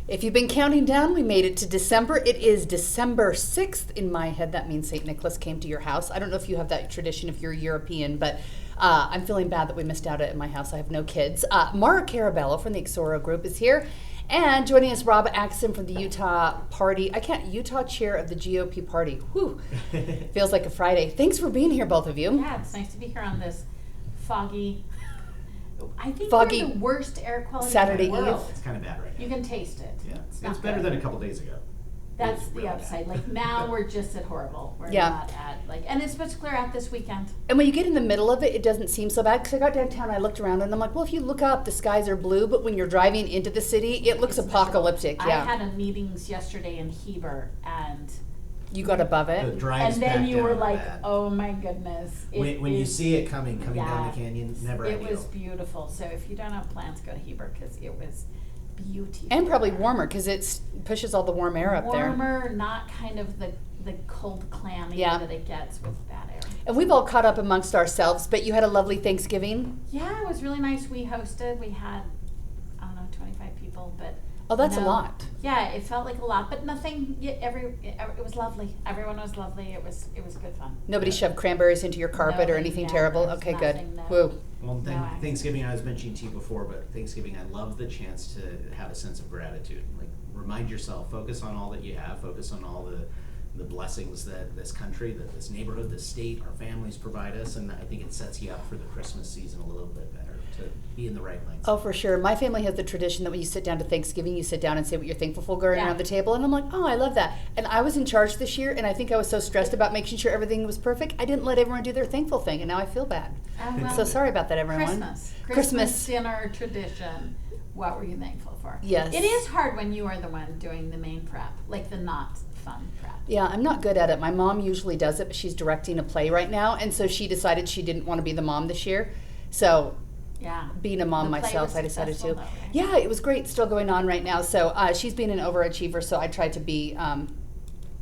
If you've been counting down, we made it to December. It is December 6th. In my head, that means St. Nicholas came to your house. I don't know if you have that tradition if you're European, but I'm feeling bad that we missed out at my house. I have no kids. Maura Carabello from the Exoro group is here. And joining us, Rob Axson from the Utah chair of the GOP party. Whew, feels like a Friday. Thanks for being here, both of you. Yeah, it's nice to be here on this foggy, I think we're the worst air quality Saturday in the world. Eve. It's kind of bad right now. You can taste it. Yeah, it's better than a couple days ago. That's It's the really upside. bad. Like now we're just at horrible. We're not at and it's supposed to clear out this weekend. And when you get in the middle of it, it doesn't seem so bad. Because I got downtown, I looked around, and I'm like, well, if you look up, the skies are blue. But when you're driving into the city, it looks apocalyptic. I had a meetings yesterday in Heber, and you got above it. The drives and then back you down were are like, bad. oh my goodness. When you see it coming down the canyon, never It ideal. was beautiful. So if you don't have plans, go to Heber because it was beautiful. And probably warmer because it pushes all the warm air up there. Warmer, not kind of the cold clammy that it gets with bad air. And we've all caught up amongst ourselves, but you had a lovely Thanksgiving. Yeah, it was really nice. We hosted. We had, I don't know, 25 people, but Oh, that's a lot. Yeah, it felt like a lot, but nothing. It was lovely. Everyone was lovely. It was good fun. Nobody shoved cranberries into your carpet or anything terrible? there was Okay, good. nothing, no. Woo. Well, No Thanksgiving, I was mentioning to you before, but Thanksgiving, I love the chance to have a sense of gratitude. Like, remind yourself, focus on all that you have, focus on all the blessings that this country, that this neighborhood, this state, our families provide us, and I think it sets you up for the Christmas season a little bit better, to be in the right mindset. Oh, for sure. My family has the tradition that when you sit down to Thanksgiving, you sit down and say what you're thankful for going around the table. And I'm like, oh, I love that. And I was in charge this year, and I think I was so stressed about making sure everything was perfect, I didn't let everyone do their thankful thing, and now I feel bad. Well, So sorry about that, everyone. Christmas dinner tradition. What were you thankful for? Yes. It is hard when you are the one doing the main prep, like the not fun prep. Yeah, I'm not good at it. My mom usually does it, but she's directing a play right now, and so she decided she didn't want to be the mom this year. So being a mom myself, I decided to. Though, right? Yeah, it was great. Still going on right now. So she's being an overachiever, so I tried to be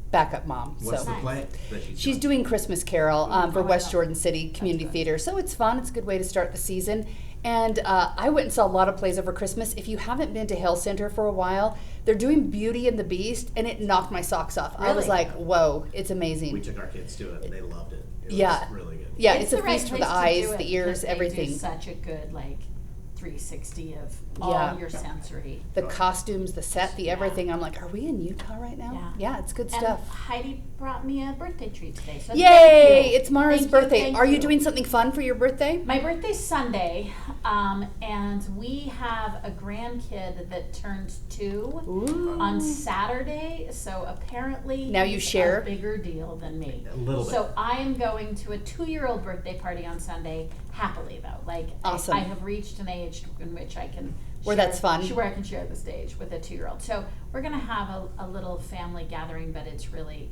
backup mom. What's so the play that she's doing Christmas Carol for West Jordan City Community Theater. So it's fun. It's a good way to start the season. And I went and saw a lot of plays over Christmas. If you haven't been to Hill Center for a while, they're doing Beauty and the Beast, and it knocked my socks off. Really? I was like, whoa, it's amazing. We took our kids to it, and they loved it. It Yeah. was really good. Yeah, it's a the right feast for place the to eyes, do it the ears, because they everything. do such a good 360 of all your sensory. The costumes, the set, the everything. I'm like, are we in Utah right now? Yeah, it's good stuff. And Heidi brought me a birthday treat today. So Yay! thank you. It's Maura's Thank birthday. you. Are you doing something fun for your birthday? My birthday's Sunday, and we have a grandkid that turns 2 on Saturday. So apparently, Now you share? a bigger deal than me. A little bit. So I am going to a 2-year-old birthday party on Sunday. Happily though, Awesome. I have reached an age in which I can that's fun. where I can share the stage with a 2-year-old. So we're gonna have a little family gathering, but it's really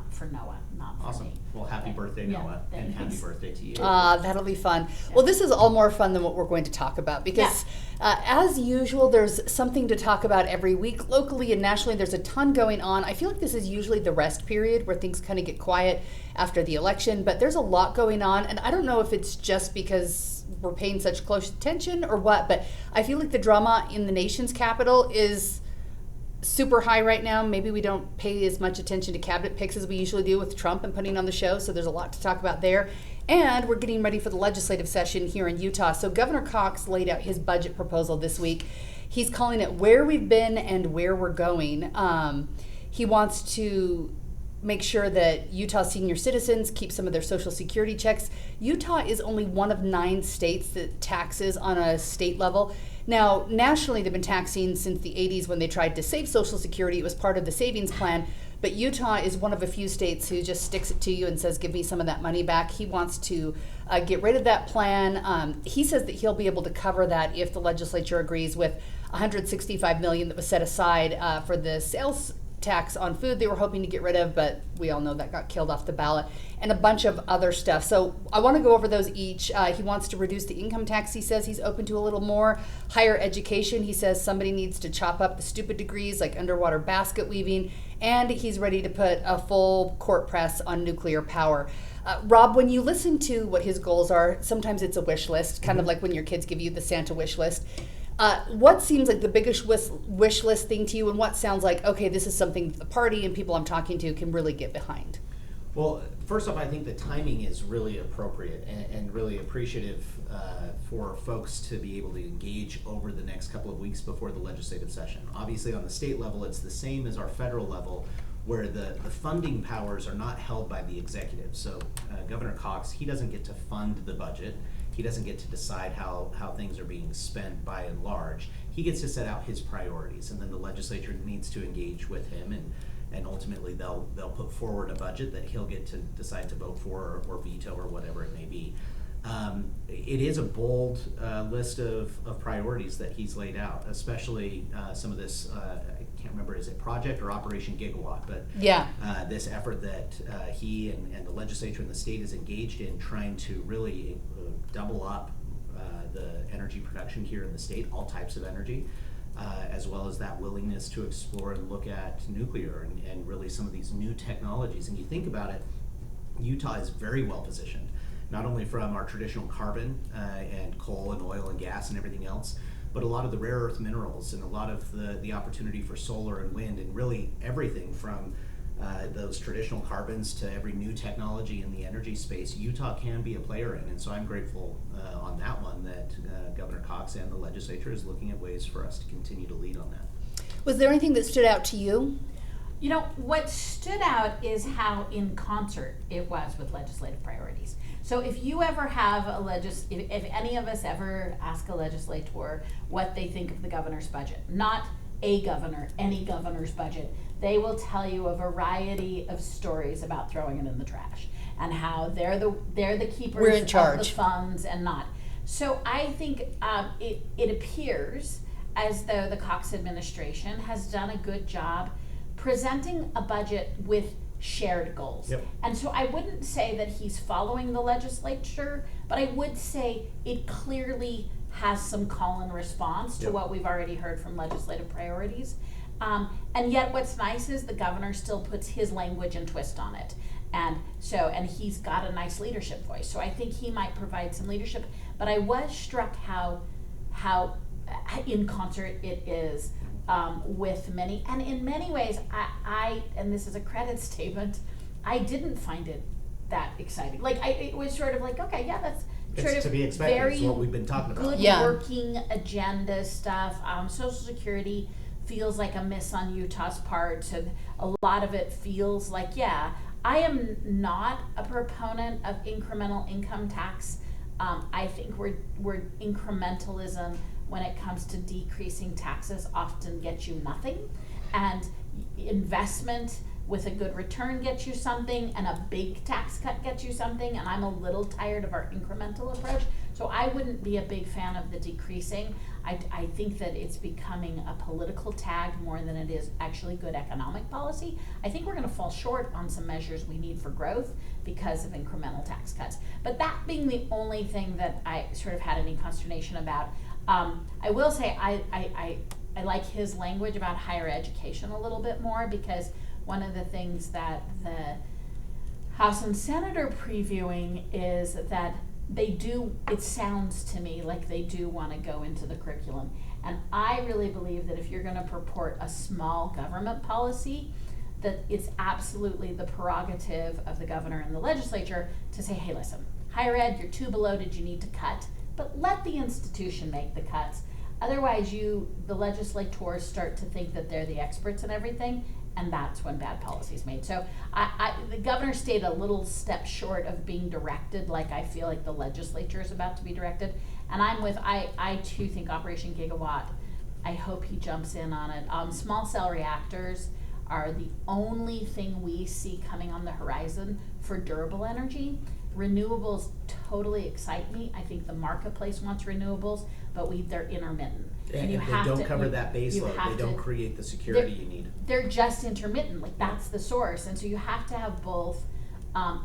for Noah, not for Awesome. me. Well, happy birthday, Noah, and happy thanks. birthday to you. That'll be fun. Well, this is all more fun than what we're going to talk about because, as usual, there's something to talk about every week. Locally and nationally, there's a ton going on. I feel like this is usually the rest period where things kind of get quiet after the election, but there's a lot going on, and I don't know if it's just because we're paying such close attention or what, but I feel like the drama in the nation's capital is super high right now. Maybe we don't pay as much attention to cabinet picks as we usually do with Trump and putting on the show, so there's a lot to talk about there. And we're getting ready for the legislative session here in Utah. So Governor Cox laid out his budget proposal this week. He's calling it Where We've Been and Where We're Going. He wants to make sure that Utah senior citizens keep some of their Social Security checks. Utah is only one of 9 states that taxes on a state level. Now, nationally, they've been taxing since the 80s when they tried to save Social Security. It was part of the savings plan. But Utah is one of a few states who just sticks it to you and says, give me some of that money back. He wants to get rid of that plan. He says that he'll be able to cover that if the legislature agrees with $165 million that was set aside for the sales tax on food they were hoping to get rid of, but we all know that got killed off the ballot, and a bunch of other stuff. So I want to go over those each. He wants to reduce the income tax. He says he's open to a little more. Higher education, he says somebody needs to chop up the stupid degrees like underwater basket weaving, and he's ready to put a full court press on nuclear power. Rob, when you listen to what his goals are, sometimes it's a wish list, kind of like when your kids give you the Santa wish list. What seems like the biggest wish list thing to you, and what sounds like, okay, this is something the party and people I'm talking to can really get behind? Well, first off, I think the timing is really appropriate and really appreciative for folks to be able to engage over the next couple of weeks before the legislative session. Obviously, on the state level, it's the same as our federal level, where the funding powers are not held by the executive. So Governor Cox, he doesn't get to fund the budget. He doesn't get to decide how things are being spent by and large. He gets to set out his priorities, and then the legislature needs to engage with him, and ultimately they'll put forward a budget that he'll get to decide to vote for or veto or whatever it may be. It is a bold list of priorities that he's laid out, especially some of this, I can't remember, is it Project or Operation Gigawatt, but yeah, this effort that he and the legislature and the state is engaged in, trying to really double up the energy production here in the state, all types of energy, as well as that willingness to explore and look at nuclear and really some of these new technologies. And you think about it, Utah is very well positioned, not only from our traditional carbon and coal and oil and gas and everything else, but a lot of the rare earth minerals and a lot of the opportunity for solar and wind, and really everything from those traditional carbons to every new technology in the energy space. Utah can be a player in, and so I'm grateful on that one that Governor Cox and the legislature is looking at ways for us to continue to lead on that. Was there anything that stood out to you? You know, what stood out is how in concert it was with legislative priorities. So if you ever have if any of us ever ask a legislator what they think of the governor's budget, not a governor, any governor's budget, they will tell you a variety of stories about throwing it in the trash and how they're the keepers We're in charge of the funds and not. So I think it appears as though the Cox administration has done a good job presenting a budget with shared goals. Yep. And so I wouldn't say that he's following the legislature, but I would say it clearly has some call and response to Yep. what we've already heard from legislative priorities. And yet what's nice is the governor still puts his language and twist on it. And he's got a nice leadership voice. So I think he might provide some leadership, but I was struck how in concert it is with many, and in many ways, I and this is a credit statement, I didn't find it that exciting. Like it was sort of like, okay, yeah, that's sort It's of to be expected. very It's what we've been talking about. good Yeah. working agenda stuff. Social Security feels like a miss on Utah's part. So a lot of it feels like, yeah, I am not a proponent of incremental income tax. I think we're incrementalism when it comes to decreasing taxes often gets you nothing, and investment with a good return gets you something, and a big tax cut gets you something, and I'm a little tired of our incremental approach. So I wouldn't be a big fan of the decreasing. I think that it's becoming a political tag more than it is actually good economic policy. I think we're going to fall short on some measures we need for growth because of incremental tax cuts. But that being the only thing that I sort of had any consternation about, I will say I like his language about higher education a little bit more, because one of the things that the House and Senate are previewing is that they do, it sounds to me like they do want to go into the curriculum. And I really believe that if you're going to purport a small government policy, that it's absolutely the prerogative of the governor and the legislature to say, hey, listen, higher ed, you're too bloated, you need to cut. But let the institution make the cuts. Otherwise, the legislators start to think that they're the experts in everything, and that's when bad policy is made. So the governor stayed a little step short of being directed like I feel like the legislature is about to be directed. And I too think Operation Gigawatt, I hope he jumps in on it. Small cell reactors are the only thing we see coming on the horizon for durable energy. Renewables totally excite me. I think the marketplace wants renewables, but they're intermittent. And you they have don't to, cover that base you load. have They don't to- create the security you need. They're just intermittent, like that's the source. And so you have to have both.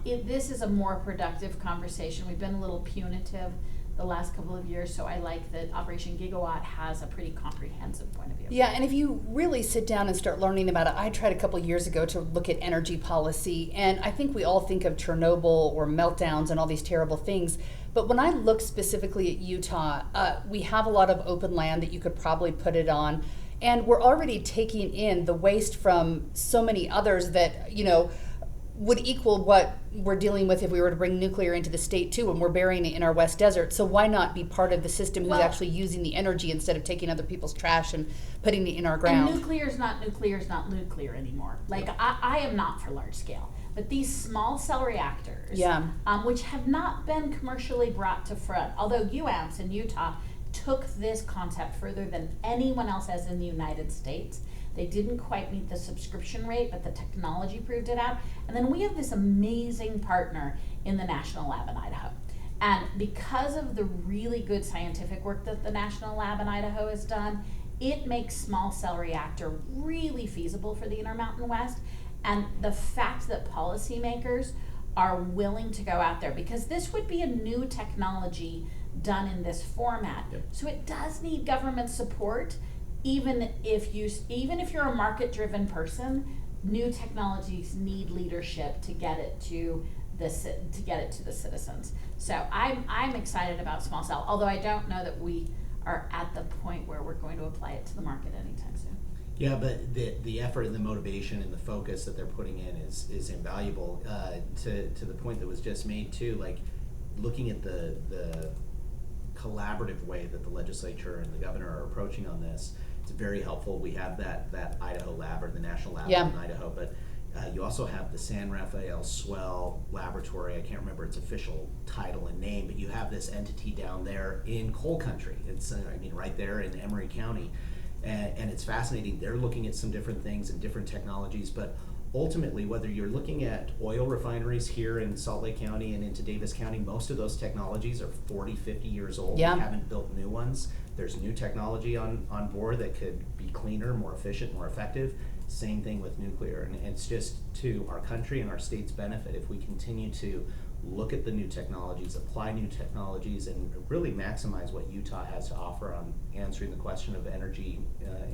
This is a more productive conversation. We've been a little punitive the last couple of years, so I like that Operation Gigawatt has a pretty comprehensive point of view. Yeah, and if you really sit down and start learning about it, I tried a couple years ago to look at energy policy, and I think we all think of Chernobyl or meltdowns and all these terrible things. But when I look specifically at Utah, we have a lot of open land that you could probably put it on, and we're already taking in the waste from so many others that, would equal what we're dealing with if we were to bring nuclear into the state too, and we're burying it in our West Desert. So why not be part of the system who's actually using the energy instead of taking other people's trash and putting it in our ground? And nuclear is not nuclear anymore. Like, I am not for large scale. But these small cell reactors, which have not been commercially brought to front, although UAMPS in Utah took this concept further than anyone else has in the United States. They didn't quite meet the subscription rate, but the technology proved it out. And then we have this amazing partner in the National Lab in Idaho. And because of the really good scientific work that the National Lab in Idaho has done, it makes small cell reactor really feasible for the Intermountain West. And the fact that policymakers are willing to go out there, because this would be a new technology done in this format. Yep. So it does need government support. Even if you're a market-driven person, new technologies need leadership to get it to the citizens. So I'm excited about small cell, although I don't know that we are at the point where we're going to apply it to the market anytime soon. Yeah, but the effort and the motivation and the focus that they're putting in is invaluable. To the point that was just made too, like looking at the collaborative way that the legislature and the governor are approaching on this. It's very helpful. We have that Idaho lab, or the National Lab in Idaho, but you also have the San Rafael Swell Laboratory. I can't remember its official title and name, but you have this entity down there in coal country. It's right there in Emery County, and it's fascinating. They're looking at some different things and different technologies, but ultimately, whether you're looking at oil refineries here in Salt Lake County and into Davis County, most of those technologies are 40, 50 years old. Yeah. We haven't built new ones. There's new technology on board that could be cleaner, more efficient, more effective. Same thing with nuclear. And it's just to our country and our state's benefit if we continue to look at the new technologies, apply new technologies, and really maximize what Utah has to offer on answering the question of energy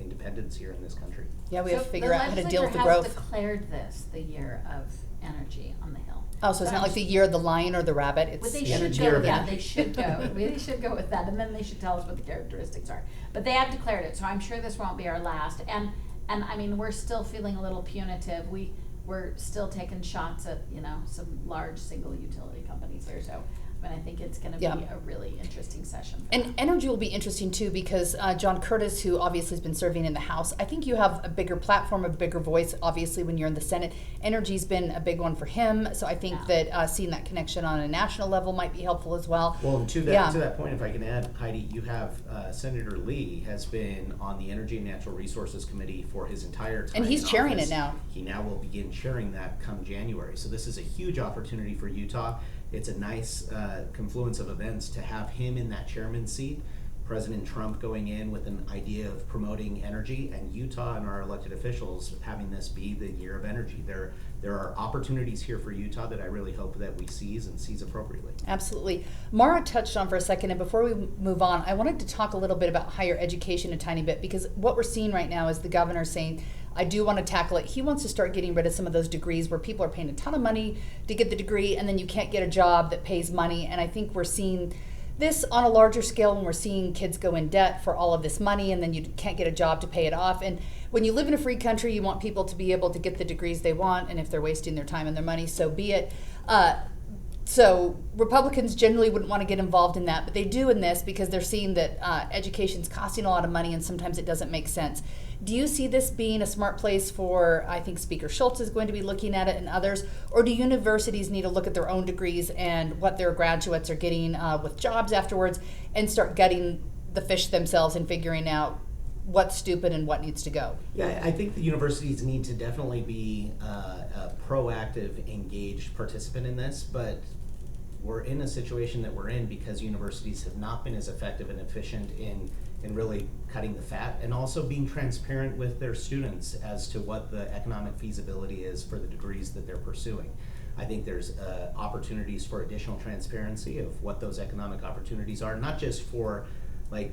independence here in this country. Yeah, we have to figure out how to deal with the growth. The legislature has declared this the year of energy on the Hill. Oh, so it's not like the year of the lion or the rabbit. It's They the should energy. go with Yeah. that. They should go. They should go with that, and then they should tell us what the characteristics are. But they have declared it, so I'm sure this won't be our last. And I mean, we're still feeling a little punitive. We're still taking shots at some large single utility companies here. So I think it's going to be a really interesting session. And energy will be interesting too, because John Curtis, who obviously has been serving in the House, I think you have a bigger platform, a bigger voice, obviously, when you're in the Senate. Energy's been a big one for him, so I think that seeing that connection on a national level might be helpful as well. Well, and to that point, if I can add, Heidi, you have Senator Lee has been on the Energy and Natural Resources Committee for his entire time. And he's in chairing office. it now. He now will begin chairing that come January. So this is a huge opportunity for Utah. It's a nice confluence of events to have him in that chairman seat, President Trump going in with an idea of promoting energy, and Utah and our elected officials having this be the year of energy. There are opportunities here for Utah that I really hope that we seize appropriately. Absolutely. Maura touched on for a second, and before we move on, I wanted to talk a little bit about higher education a tiny bit, because what we're seeing right now is the governor saying, I do want to tackle it. He wants to start getting rid of some of those degrees where people are paying a ton of money to get the degree, and then you can't get a job that pays money. And I think we're seeing this on a larger scale when we're seeing kids go in debt for all of this money, and then you can't get a job to pay it off. And when you live in a free country, you want people to be able to get the degrees they want, and if they're wasting their time and their money, so be it. So Republicans generally wouldn't want to get involved in that, but they do in this because they're seeing that education's costing a lot of money, and sometimes it doesn't make sense. Do you see this being a smart place for, I think Speaker Schultz is going to be looking at it and others, or do universities need to look at their own degrees and what their graduates are getting with jobs afterwards and start gutting the fish themselves and figuring out what's stupid and what needs to go? Yeah, I think the universities need to definitely be a proactive, engaged participant in this, but we're in a situation that we're in because universities have not been as effective and efficient in really cutting the fat, and also being transparent with their students as to what the economic feasibility is for the degrees that they're pursuing. I think there's opportunities for additional transparency of what those economic opportunities are, not just for like,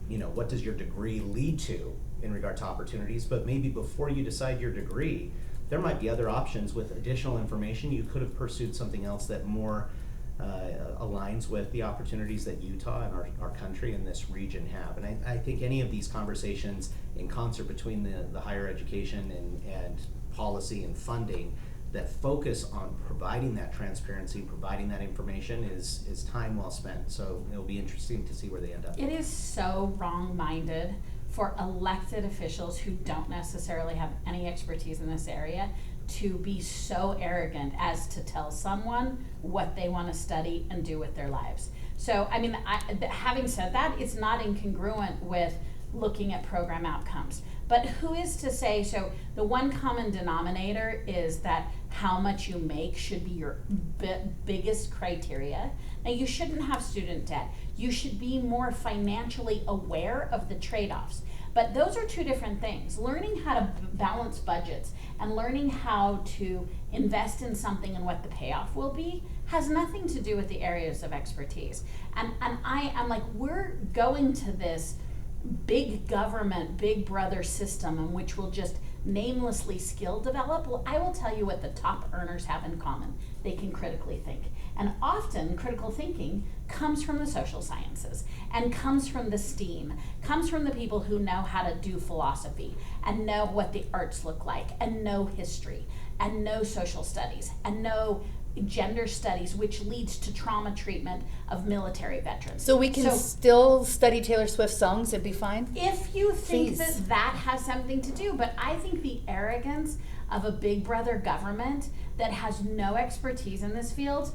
what does your degree lead to in regard to opportunities, but maybe before you decide your degree, there might be other options with additional information. You could have pursued something else that more aligns with the opportunities that Utah and our country and this region have. And I think any of these conversations in concert between the higher education and policy and funding that focus on providing that transparency, providing that information is time well spent. So it'll be interesting to see where they end up. It is so wrong-minded for elected officials who don't necessarily have any expertise in this area to be so arrogant as to tell someone what they want to study and do with their lives. So, I mean, having said that, it's not incongruent with looking at program outcomes. But who is to say, so the one common denominator is that how much you make should be your biggest criteria. Now, you shouldn't have student debt. You should be more financially aware of the trade-offs. But those are two different things. Learning how to balance budgets and learning how to invest in something and what the payoff will be has nothing to do with the areas of expertise. And I'm like, we're going to this big government, big brother system in which we'll just namelessly skill develop. Well, I will tell you what the top earners have in common. They can critically think. And often critical thinking comes from the social sciences and comes from the STEAM, comes from the people who know how to do philosophy and know what the arts look like and know history and know social studies and know gender studies, which leads to trauma treatment of military veterans. So we can still study Taylor Swift songs and be fine? If you think Please. that has something to do, but I think the arrogance of a big brother government that has no expertise in this field,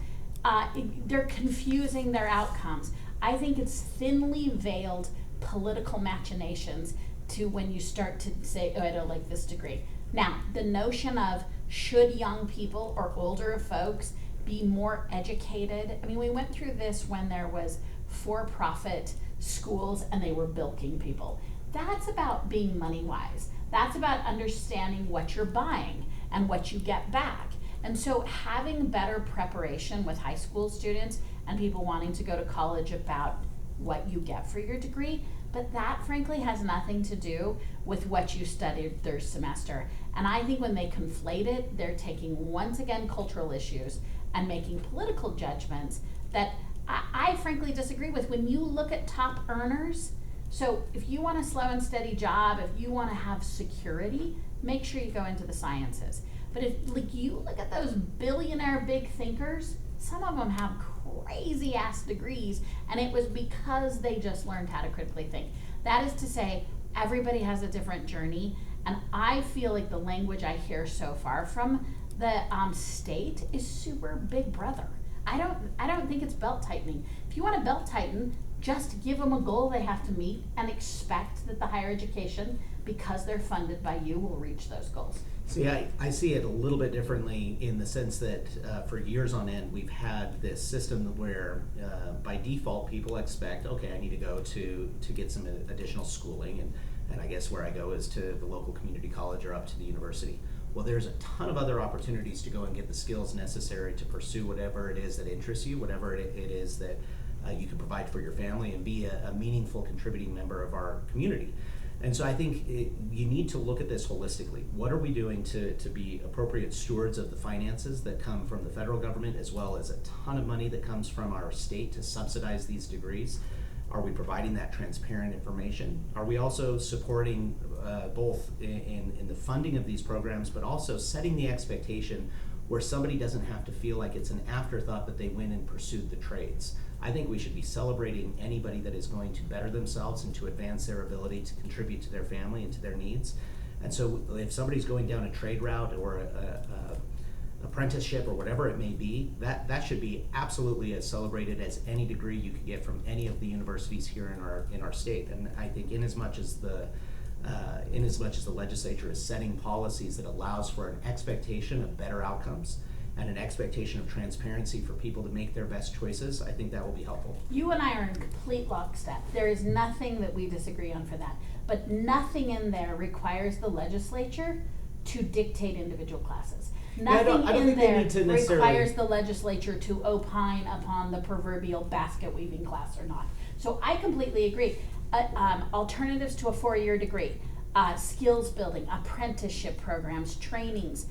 they're confusing their outcomes. I think it's thinly veiled political machinations to when you start to say, oh, I don't like this degree. Now, the notion of should young people or older folks be more educated? I mean, we went through this when there was for-profit schools and they were bilking people. That's about being money-wise. That's about understanding what you're buying and what you get back. And so having better preparation with high school students and people wanting to go to college about what you get for your degree, but that frankly has nothing to do with what you studied their semester. And I think when they conflate it, they're taking once again cultural issues and making political judgments that I frankly disagree with. When you look at top earners, so if you want a slow and steady job, if you want to have security, make sure you go into the sciences. But if like you look at those billionaire big thinkers, some of them have crazy ass degrees, and it was because they just learned how to critically think. That is to say, everybody has a different journey, and I feel like the language I hear so far from the state is super big brother. I don't think it's belt tightening. If you want to belt tighten, just give them a goal they have to meet and expect that the higher education, because they're funded by you, will reach those goals. See, I see it a little bit differently in the sense that for years on end, we've had this system where by default people expect, okay, I need to go to get some additional schooling, and I guess where I go is to the local community college or up to the university. Well, there's a ton of other opportunities to go and get the skills necessary to pursue whatever it is that interests you, whatever it is that you can provide for your family and be a meaningful contributing member of our community. And so I think you need to look at this holistically. What are we doing to be appropriate stewards of the finances that come from the federal government, as well as a ton of money that comes from our state to subsidize these degrees? Are we providing that transparent information? Are we also supporting both in the funding of these programs, but also setting the expectation where somebody doesn't have to feel like it's an afterthought that they went and pursued the trades? I think we should be celebrating anybody that is going to better themselves and to advance their ability to contribute to their family and to their needs. And so if somebody's going down a trade route or a apprenticeship or whatever it may be, that should be absolutely as celebrated as any degree you could get from any of the universities here in our state. And I think in as much as the legislature is setting policies that allows for an expectation of better outcomes and an expectation of transparency for people to make their best choices, I think that will be helpful. You and I are in complete lockstep. There is nothing that we disagree on for that. But nothing in there requires the legislature to dictate individual classes. I don't Nothing in think they there need to necessarily requires the legislature to opine upon the proverbial basket weaving class or not. So I completely agree. Alternatives to a 4-year degree, skills building, apprenticeship programs, trainings,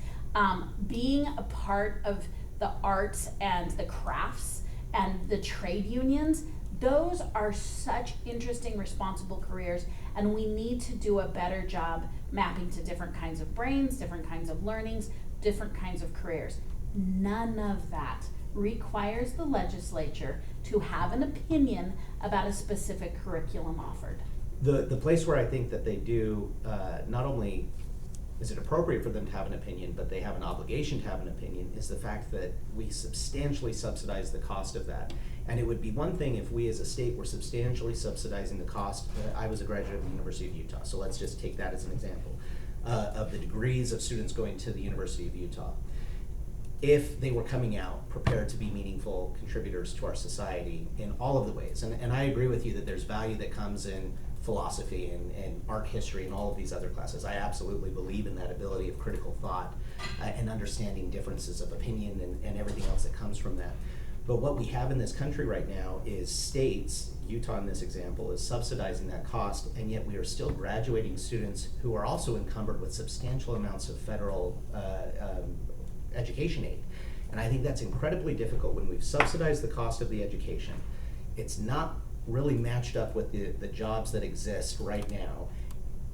being a part of the arts and the crafts and the trade unions. Those are such interesting, responsible careers, and we need to do a better job mapping to different kinds of brains, different kinds of learnings, different kinds of careers. None of that requires the legislature to have an opinion about a specific curriculum offered. The place where I think that they do, not only is it appropriate for them to have an opinion, but they have an obligation to have an opinion, is the fact that we substantially subsidize the cost of that. And it would be one thing if we as a state were substantially subsidizing the cost. I was a graduate of the University of Utah, so let's just take that as an example of the degrees of students going to the University of Utah. If they were coming out prepared to be meaningful contributors to our society in all of the ways. And I agree with you that there's value that comes in philosophy and art history and all of these other classes. I absolutely believe in that ability of critical thought and understanding differences of opinion and everything else that comes from that. But what we have in this country right now is states, Utah in this example, is subsidizing that cost, and yet we are still graduating students who are also encumbered with substantial amounts of federal education aid. And I think that's incredibly difficult when we've subsidized the cost of the education. It's not really matched up with the jobs that exist right now,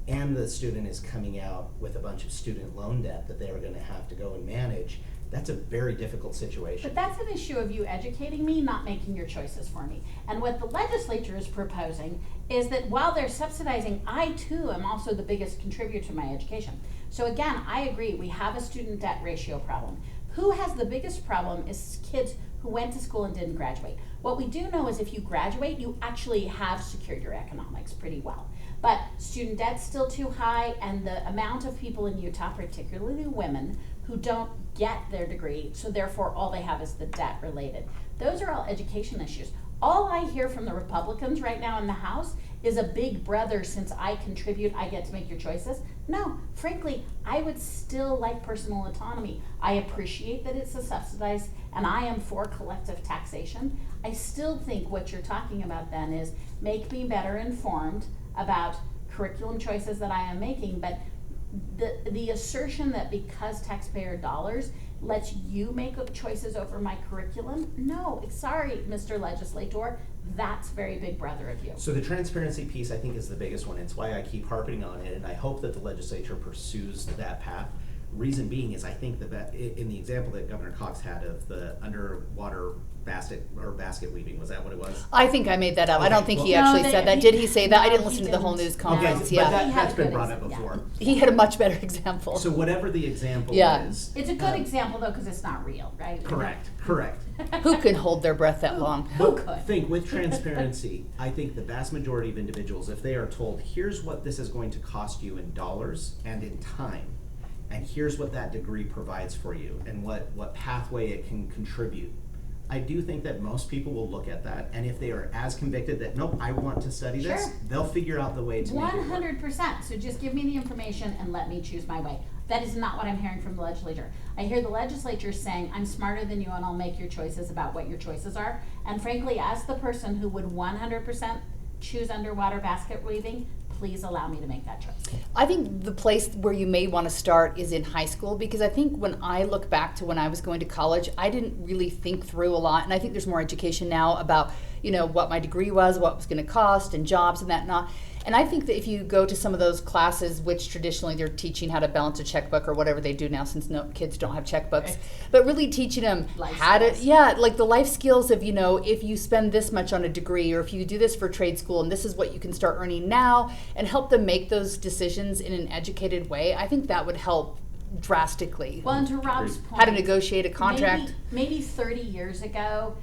and the student is coming out with a bunch of student loan debt that they're going to have to go and manage. That's a very difficult situation. But that's an issue of you educating me, not making your choices for me. And what the legislature is proposing is that while they're subsidizing, I too am also the biggest contributor to my education. So again, I agree, we have a student debt ratio problem. Who has the biggest problem is kids who went to school and didn't graduate. What we do know is if you graduate, you actually have secured your economics pretty well. But student debt's still too high, and the amount of people in Utah, particularly women, who don't get their degree, so therefore all they have is the debt related. Those are all education issues. All I hear from the Republicans right now in the House is a big brother, since I contribute, I get to make your choices. No, frankly, I would still like personal autonomy. I appreciate that it's a subsidized, and I am for collective taxation. I still think what you're talking about then is make me better informed about curriculum choices that I am making, but the assertion that because taxpayer dollars lets you make choices over my curriculum, no, sorry, Mr. Legislator, that's very big brother of you. So the transparency piece, I think, is the biggest one. It's why I keep harping on it, and I hope that the legislature pursues that path. Reason being is I think that in the example that Governor Cox had of the underwater basket weaving, was that what it was? I think I made that up. Okay, I don't think he well- actually No, said that. he- Did he say that? I no, didn't he listen to the whole didn't. news conference. Okay, Yeah. but He had that's a been good brought up ex- yeah. before. He had a much better example. So whatever the example Yeah. is. It's a good example though, because it's not real, right? Correct. Who can hold their breath that long? Who But could? think, with transparency, I think the vast majority of individuals, if they are told, here's what this is going to cost you in dollars and in time, and here's what that degree provides for you, and what pathway it can contribute, I do think that most people will look at that, and if they are as convicted that, nope, I want to study this, Sure. they'll figure out the way to make it work. 100%. So just give me the information and let me choose my way. That is not what I'm hearing from the legislature. I hear the legislature saying, I'm smarter than you and I'll make your choices about what your choices are. And frankly, as the person who would 100% choose underwater basket weaving, please allow me to make that choice. I think the place where you may want to start is in high school, because I think when I look back to when I was going to college, I didn't really think through a lot. And I think there's more education now about, what my degree was, what it was going to cost, and jobs and that and not. And I think that if you go to some of those classes, which traditionally they're teaching how to balance a checkbook or whatever they do now, since kids don't have checkbooks, but really teaching them Life how skills. to, like the life skills of, if you spend this much on a degree, or if you do this for trade school, and this is what you can start earning now, and help them make those decisions in an educated way, I think that would help drastically. Well, and to Rob's point, How to negotiate a contract. Maybe 30 years ago,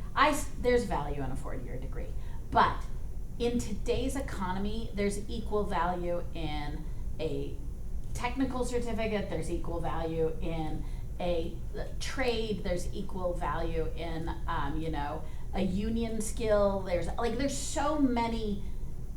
there's value in a 4-year degree. But in today's economy, there's equal value in a technical certificate, there's equal value in a trade, there's equal value in, a union skill. There's so many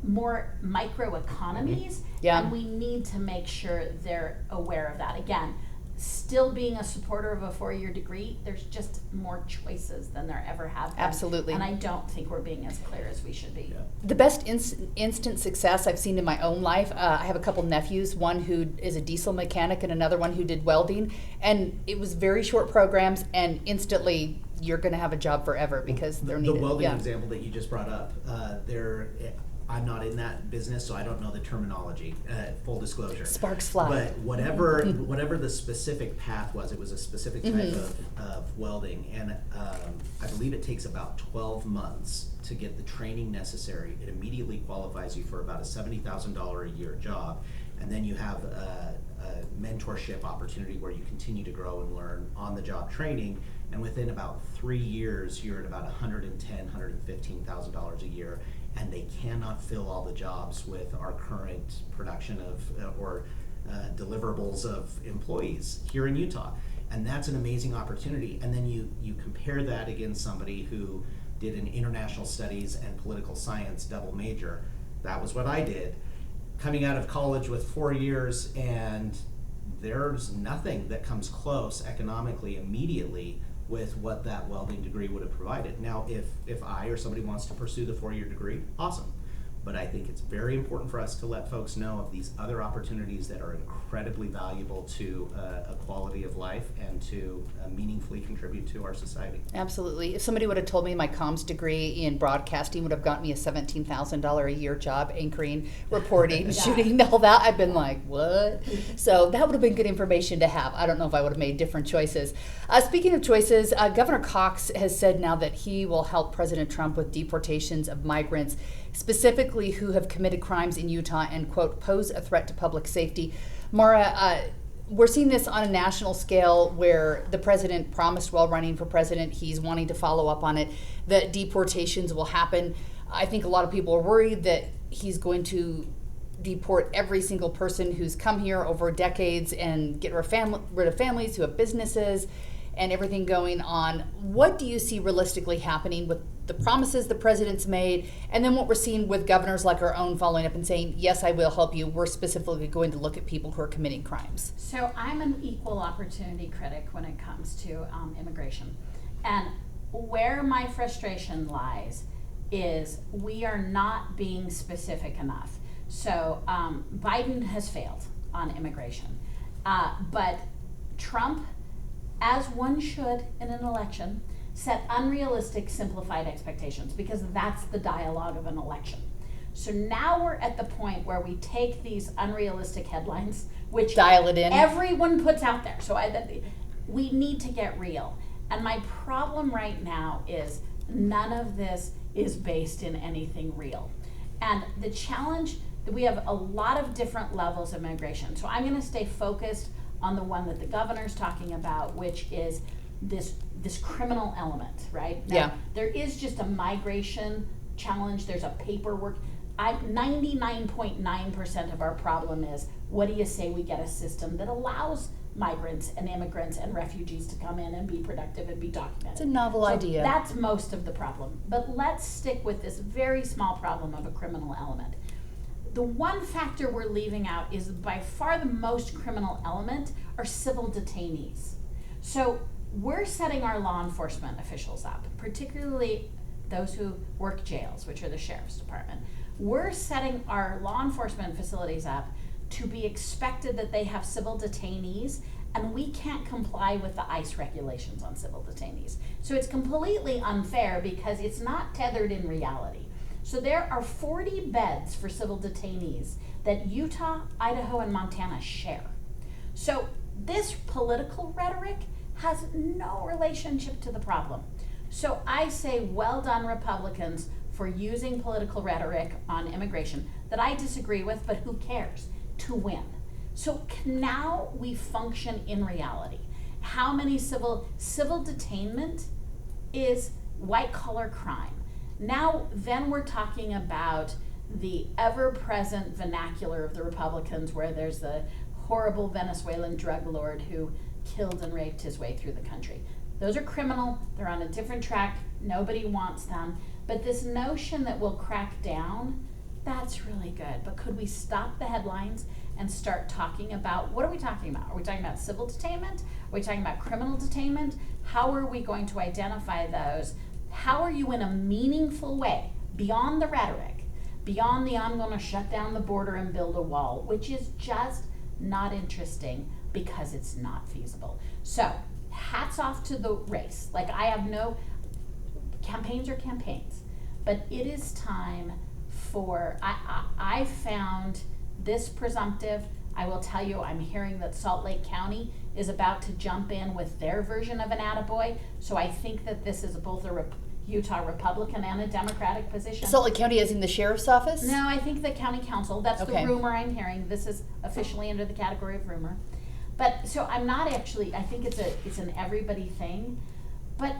more micro economies, Yeah. and we need to make sure they're aware of that. Again, still being a supporter of a 4-year degree, there's just more choices than there ever have been. Absolutely. And I don't think we're being as clear as we should be. Yeah. The best instant success I've seen in my own life, I have a couple nephews, one who is a diesel mechanic and another one who did welding, and it was very short programs, and instantly you're going to have a job forever because they're needed. The welding example that you just brought up, I'm not in that business, so I don't know the terminology, full disclosure. Sparks fly. But whatever the specific path was, it was a specific type of welding, and I believe it takes about 12 months to get the training necessary. It immediately qualifies you for about a $70,000 a year job, and then you have a mentorship opportunity where you continue to grow and learn on-the-job training, and within about 3 years, you're at about $110,000, $115,000 a year. And they cannot fill all the jobs with our current production of or deliverables of employees here in Utah. And that's an amazing opportunity. And then you compare that against somebody who did an international studies and political science double major. That was what I did. Coming out of college with 4 years, and there's nothing that comes close economically immediately with what that welding degree would have provided. Now, if I or somebody wants to pursue the 4-year degree, awesome. But I think it's very important for us to let folks know of these other opportunities that are incredibly valuable to a quality of life and to meaningfully contribute to our society. Absolutely. If somebody would have told me my comms degree in broadcasting would have gotten me a $17,000 a year job, anchoring, reporting, shooting, all that, I've been like, what? So that would have been good information to have. I don't know if I would have made different choices. Speaking of choices, Governor Cox has said now that he will help President Trump with deportations of migrants, specifically who have committed crimes in Utah and, quote, pose a threat to public safety. Maura, we're seeing this on a national scale where the president promised while running for president, he's wanting to follow up on it, that deportations will happen. I think a lot of people are worried that he's going to deport every single person who's come here over decades and get rid of families who have businesses and everything going on. What do you see realistically happening with the promises the president's made, and then what we're seeing with governors like our own following up and saying, yes, I will help you. We're specifically going to look at people who are committing crimes. So I'm an equal opportunity critic when it comes to immigration. And where my frustration lies is we are not being specific enough. So Biden has failed on immigration. But Trump, as one should in an election, set unrealistic, simplified expectations, because that's the dialogue of an election. So now we're at the point where we take these unrealistic headlines, which dial it in. Everyone puts out there. So we need to get real. And my problem right now is none of this is based in anything real. And the challenge, we have a lot of different levels of immigration. So I'm going to stay focused on the one that the governor's talking about, which is this criminal element, right? Now, yeah. There is just a migration challenge. There's a paperwork. 99.9% of our problem is, what do you say we get a system that allows migrants and immigrants and refugees to come in and be productive and be documented? It's a novel idea. That's most of the problem. But let's stick with this very small problem of a criminal element. The one factor we're leaving out is by far the most criminal element are civil detainees. So we're setting our law enforcement officials up, particularly those who work jails, which are the sheriff's department. We're setting our law enforcement facilities up to be expected that they have civil detainees, and we can't comply with the ICE regulations on civil detainees. So it's completely unfair because it's not tethered in reality. So there are 40 beds for civil detainees that Utah, Idaho, and Montana share. So this political rhetoric has no relationship to the problem. So I say, well done, Republicans, for using political rhetoric on immigration that I disagree with, but who cares, to win. So now we function in reality. How many civil detainment is white-collar crime. Now, then we're talking about the ever-present vernacular of the Republicans, where there's the horrible Venezuelan drug lord who killed and raped his way through the country. Those are criminal. They're on a different track. Nobody wants them. But this notion that we'll crack down, that's really good. But could we stop the headlines and start talking about, what are we talking about? Are we talking about civil detainment? Are we talking about criminal detainment? How are we going to identify those? How are you in a meaningful way, beyond the rhetoric, beyond the I'm gonna shut down the border and build a wall, which is just not interesting because it's not feasible. So, hats off to the race. Like, I have no, campaigns are campaigns, but it is time for, I found this presumptive. I will tell you, I'm hearing that Salt Lake County is about to jump in with their version of an attaboy, so I think that this is both a Utah Republican and a Democratic position. Salt Lake County is in the sheriff's office? No, I think the county council, that's Okay. the rumor I'm hearing. This is officially under the category of rumor. But, so I'm not actually, I think it's an everybody thing, but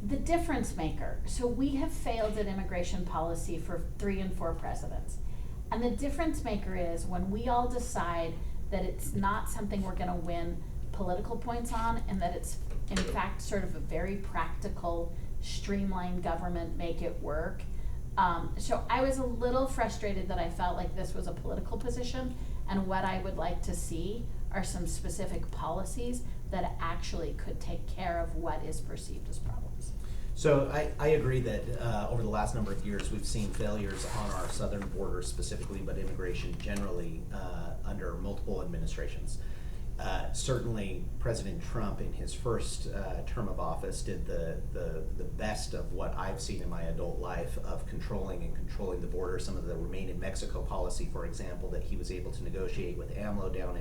the difference maker. So we have failed at immigration policy for 3 and 4 presidents. And the difference maker is when we all decide that it's not something we're gonna win political points on, and that it's in fact sort of a very practical, streamlined government, make it work. So I was a little frustrated that I felt like this was a political position, and what I would like to see are some specific policies that actually could take care of what is perceived as problems. So I agree that over the last number of years, we've seen failures on our southern border specifically, but immigration generally under multiple administrations. Certainly, President Trump in his first term of office did the best of what I've seen in my adult life of controlling the border. Some of the Remain in Mexico policy, for example, that he was able to negotiate with AMLO down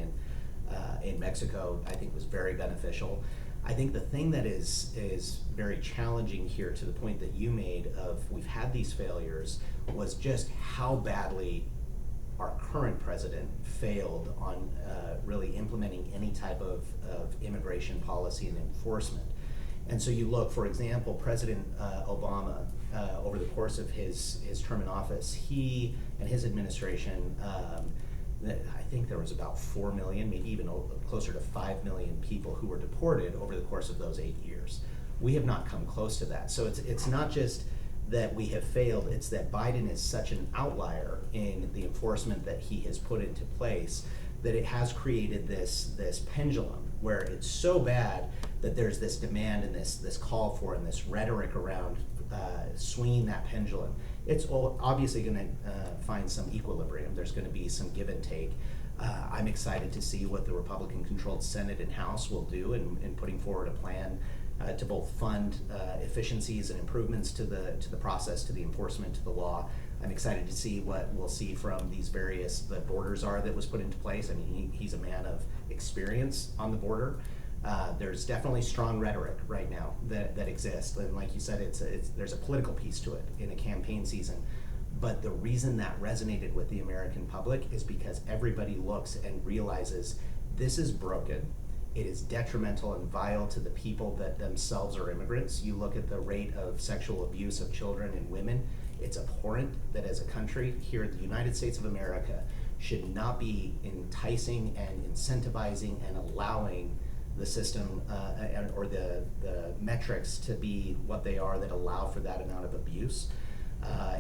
in Mexico, I think was very beneficial. I think the thing that is very challenging here, to the point that you made of we've had these failures, was just how badly our current president failed on really implementing any type of immigration policy and enforcement. And so you look, for example, President Obama, over the course of his term in office, he and his administration, I think there was about 4 million, maybe even closer to 5 million people who were deported over the course of those 8 years. We have not come close to that. So it's not just that we have failed, it's that Biden is such an outlier in the enforcement that he has put into place that it has created this pendulum where it's so bad that there's this demand and this call for and this rhetoric around swinging that pendulum. It's obviously going to find some equilibrium. There's going to be some give and take. I'm excited to see what the Republican-controlled Senate and House will do in putting forward a plan to both fund efficiencies and improvements to the process, to the enforcement, to the law. I'm excited to see what we'll see from these various, the border czar that was put into place. I mean, he's a man of experience on the border. There's definitely strong rhetoric right now that exists, and like you said, there's a political piece to it in a campaign season. But the reason that resonated with the American public is because everybody looks and realizes this is broken. It is detrimental and vile to the people that themselves are immigrants. You look at the rate of sexual abuse of children and women. It's abhorrent that as a country here in the United States of America should not be enticing and incentivizing and allowing the system or the metrics to be what they are that allow for that amount of abuse.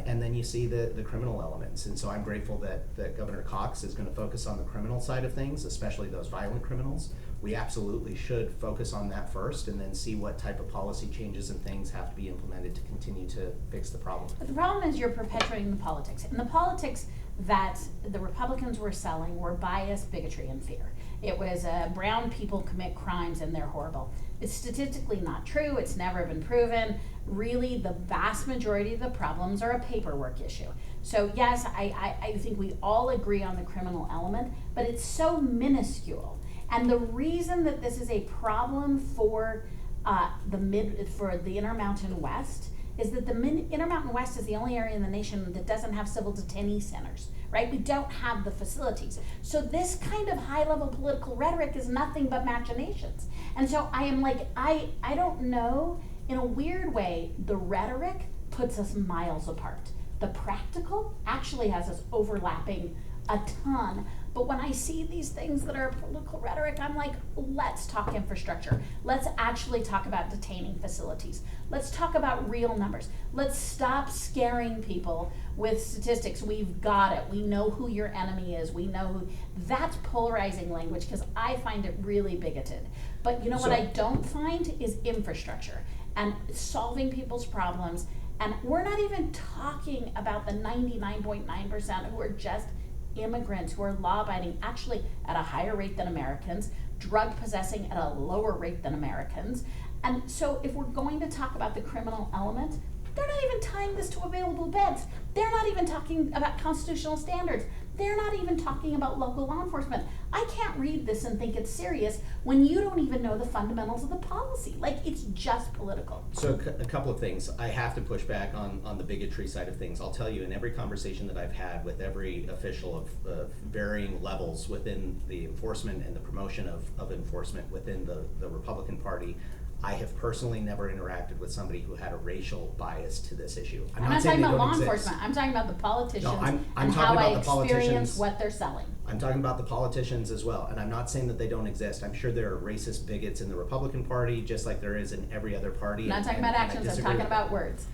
And then you see the criminal elements. And so I'm grateful that Governor Cox is going to focus on the criminal side of things, especially those violent criminals. We absolutely should focus on that first and then see what type of policy changes and things have to be implemented to continue to fix the problem. But the problem is you're perpetuating the politics. And the politics that the Republicans were selling were bias, bigotry, and fear. It was brown people commit crimes and they're horrible. It's statistically not true. It's never been proven. Really, the vast majority of the problems are a paperwork issue. So yes, I think we all agree on the criminal element, but it's so minuscule. And the reason that this is a problem for the Intermountain West is that the Intermountain West is the only area in the nation that doesn't have civil detainee centers, right? We don't have the facilities. So this kind of high-level political rhetoric is nothing but machinations. And so I am like, I don't know, in a weird way, the rhetoric puts us miles apart. The practical actually has us overlapping a ton, But when I see these things that are political rhetoric, I'm like, let's talk infrastructure. Let's actually talk about detaining facilities. Let's talk about real numbers. Let's stop scaring people with statistics. We've got it. We know who your enemy is. We know who. That's polarizing language because I find it really bigoted. But you know what I don't find is infrastructure and solving people's problems. And we're not even talking about the 99.9% who are just immigrants, who are law-abiding, actually at a higher rate than Americans, drug possessing at a lower rate than Americans. And so if we're going to talk about the criminal element, they're not even tying this to available beds. They're not even talking about constitutional standards. They're not even talking about local law enforcement. I can't read this and think it's serious when you don't even know the fundamentals of the policy. Like, it's just political. So a couple of things. I have to push back on the bigotry side of things. I'll tell you, in every conversation that I've had with every official of varying levels within the enforcement and the promotion of enforcement within the Republican Party, I have personally never interacted with somebody who had a racial bias to this issue. I'm not talking about law enforcement. I'm talking about the politicians and how I experience what they're selling. I'm talking about the politicians as well, and I'm not saying that they don't exist. I'm sure there are racist bigots in the Republican Party, just like there is in every other party. I'm not talking about actions. I'm talking about words.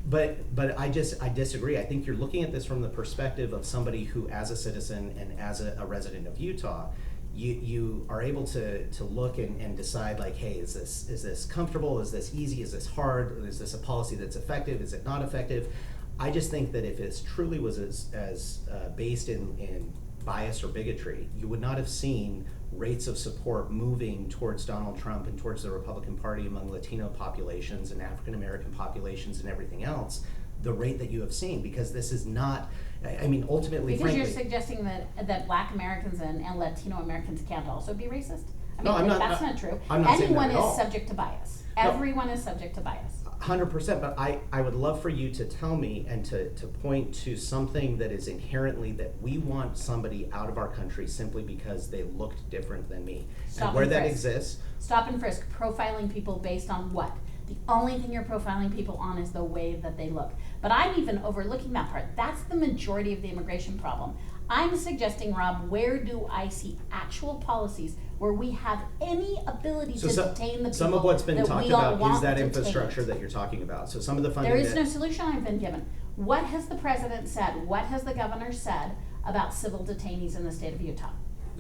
But I disagree. I think you're looking at this from the perspective of somebody who, as a citizen and as a resident of Utah, you are able to look and decide, like, hey, is this comfortable? Is this easy? Is this hard? Is this a policy that's effective? Is it not effective? I just think that if it truly was as based in bias or bigotry, you would not have seen rates of support moving towards Donald Trump and towards the Republican Party among Latino populations and African American populations and everything else, the rate that you have seen, because this is not, I mean, ultimately, because frankly, you're suggesting that Black Americans and Latino Americans can't also be racist? I mean, no, I'm not, that's not true. I'm not saying that Anyone at all. is subject to bias. No. Everyone is subject to bias. 100%, but I would love for you to tell me and to point to something that is inherently that we want somebody out of our country simply because they looked different than me. And where that exists. Stop and frisk, profiling people based on what? The only thing you're profiling people on is the way that they look. But I'm even overlooking that part. That's the majority of the immigration problem. I'm suggesting, Rob, where do I see actual policies where we have any ability to detain the people? Some of what's been talked about is that infrastructure detained. that you're talking about. So some of the funding There is no solution I've been given. What has the president said? What has the governor said about civil detainees in the state of Utah?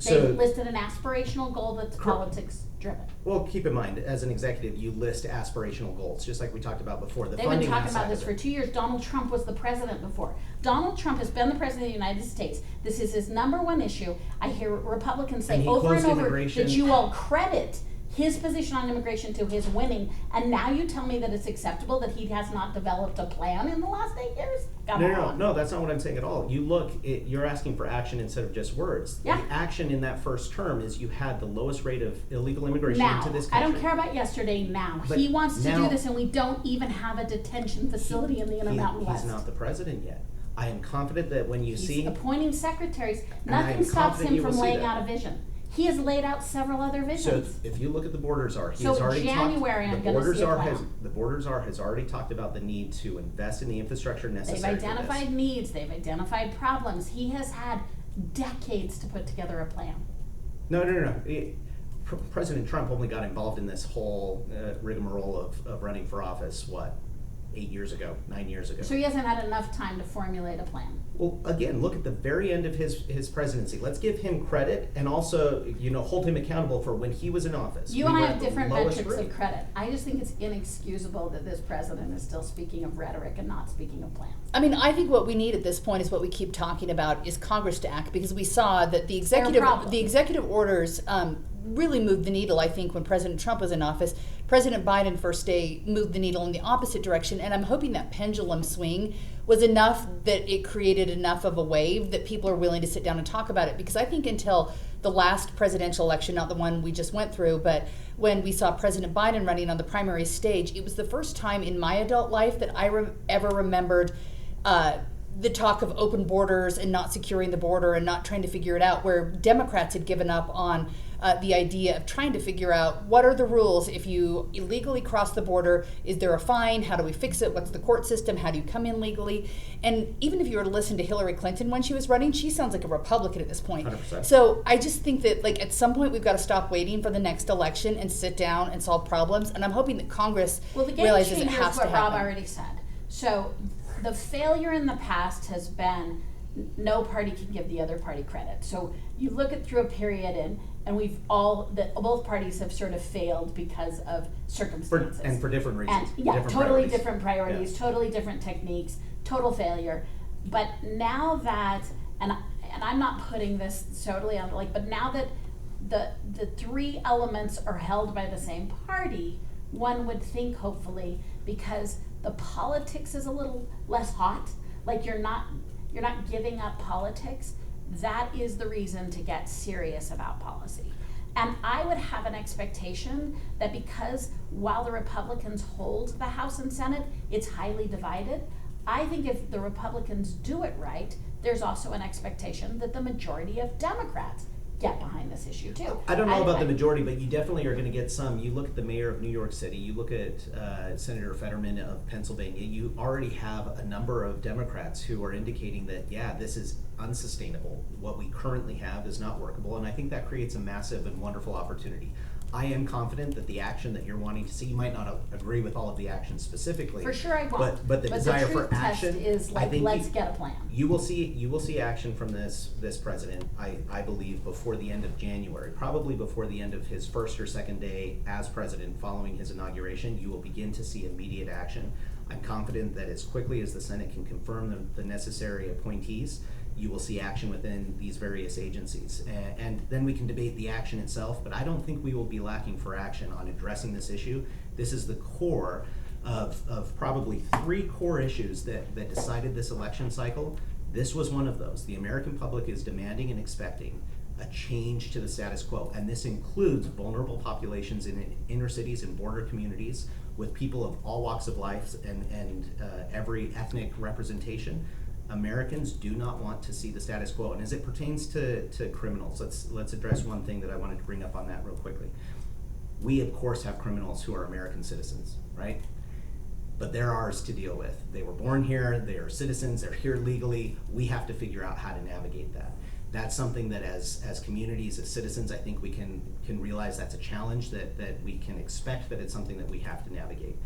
They've listed an aspirational goal that's politics driven. Well, keep in mind, as an executive, you list aspirational goals, just like we talked about before. They've been talking about this for 2 years. Donald Trump was the president before. Donald Trump has been the president of the United States. This is his number one issue. I hear Republicans say over and over that you all credit his position on immigration to his winning, and now you tell me that it's acceptable that he has not developed a plan in the last 8 years? No, that's not what I'm saying at all. You're asking for action instead of just words. Yeah. The action in that first term is you had the lowest rate of illegal immigration into this country. I don't care about yesterday now. But he wants to now, do this, and we don't even have a detention facility in the Intermountain West. He's not the president yet. I am confident that when you see... He's appointing secretaries. Nothing stops him from laying out a vision. He has laid out several other visions. So if you look at the Borders Czar, has already January, I'm going to see a plan. The Borders Czar has already talked about the need to invest in the infrastructure necessary. They've identified needs. They've identified problems. He has had decades to put together a plan. No. President Trump only got involved in this whole rigmarole of running for office, 8 years ago, 9 years ago. So he hasn't had enough time to formulate a plan. Well, again, look at the very end of his presidency. Let's give him credit and also, hold him accountable for when he was in office. You and I have different metrics of credit. I just think it's inexcusable that this president is still speaking of rhetoric and not speaking of plans. I mean, I think what we need at this point is what we keep talking about is Congress to act, because we saw that the executive orders really moved the needle, I think, when President Trump was in office. President Biden, first day, moved the needle in the opposite direction, and I'm hoping that pendulum swing was enough that it created enough of a wave that people are willing to sit down and talk about it. Because I think until the last presidential election, not the one we just went through, but when we saw President Biden running on the primary stage, it was the first time in my adult life that I ever remembered the talk of open borders and not securing the border and not trying to figure it out, where Democrats had given up on the idea of trying to figure out what are the rules if you illegally cross the border. Is there a fine? How do we fix it? What's the court system? How do you come in legally? And even if you were to listen to Hillary Clinton when she was running, she sounds like a Republican at this point. 100%. So I just think that like at some point we've got to stop waiting for the next election and sit down and solve problems. And I'm hoping that Congress realizes it has to what Rob happen. already said. So the failure in the past has been no party can give the other party credit. So you look at through a period and we've both parties have sort of failed because of circumstances. For different reasons. And yeah, different totally priorities. different priorities, Yeah. totally different techniques, total failure. But now that, and I'm not putting this totally on, but now that the three elements are held by the same party, one would think hopefully, because the politics is a little less hot, like you're not giving up politics, that is the reason to get serious about policy. And I would have an expectation that because while the Republicans hold the House and Senate, it's highly divided, I think if the Republicans do it right, there's also an expectation that the majority of Democrats get behind this issue too. I don't know about the majority, but you definitely are going to get some. You look at the mayor of New York City, you look at Senator Fetterman of Pennsylvania, you already have a number of Democrats who are indicating that, yeah, this is unsustainable. What we currently have is not workable, and I think that creates a massive and wonderful opportunity. I am confident that the action that you're wanting to see, you might not agree with all of the actions specifically. For sure I won't. But the desire for truth action test is I think let's get a plan. You will see action from this president, I believe, before the end of January, probably before the end of his first or second day as president following his inauguration. You will begin to see immediate action. I'm confident that as quickly as the Senate can confirm the necessary appointees, you will see action within these various agencies. And then we can debate the action itself, but I don't think we will be lacking for action on addressing this issue. This is the core of probably three core issues that decided this election cycle. This was one of those. The American public is demanding and expecting a change to the status quo, and this includes vulnerable populations in inner cities and border communities with people of all walks of life and every ethnic representation. Americans do not want to see the status quo. And as it pertains to criminals, let's address one thing that I wanted to bring up on that real quickly. We, of course, have criminals who are American citizens, right? But they're ours to deal with. They were born here, they are citizens, they're here legally. We have to figure out how to navigate that. That's something that as communities, as citizens, I think we can realize that's a challenge that we can expect, that it's something that we have to navigate.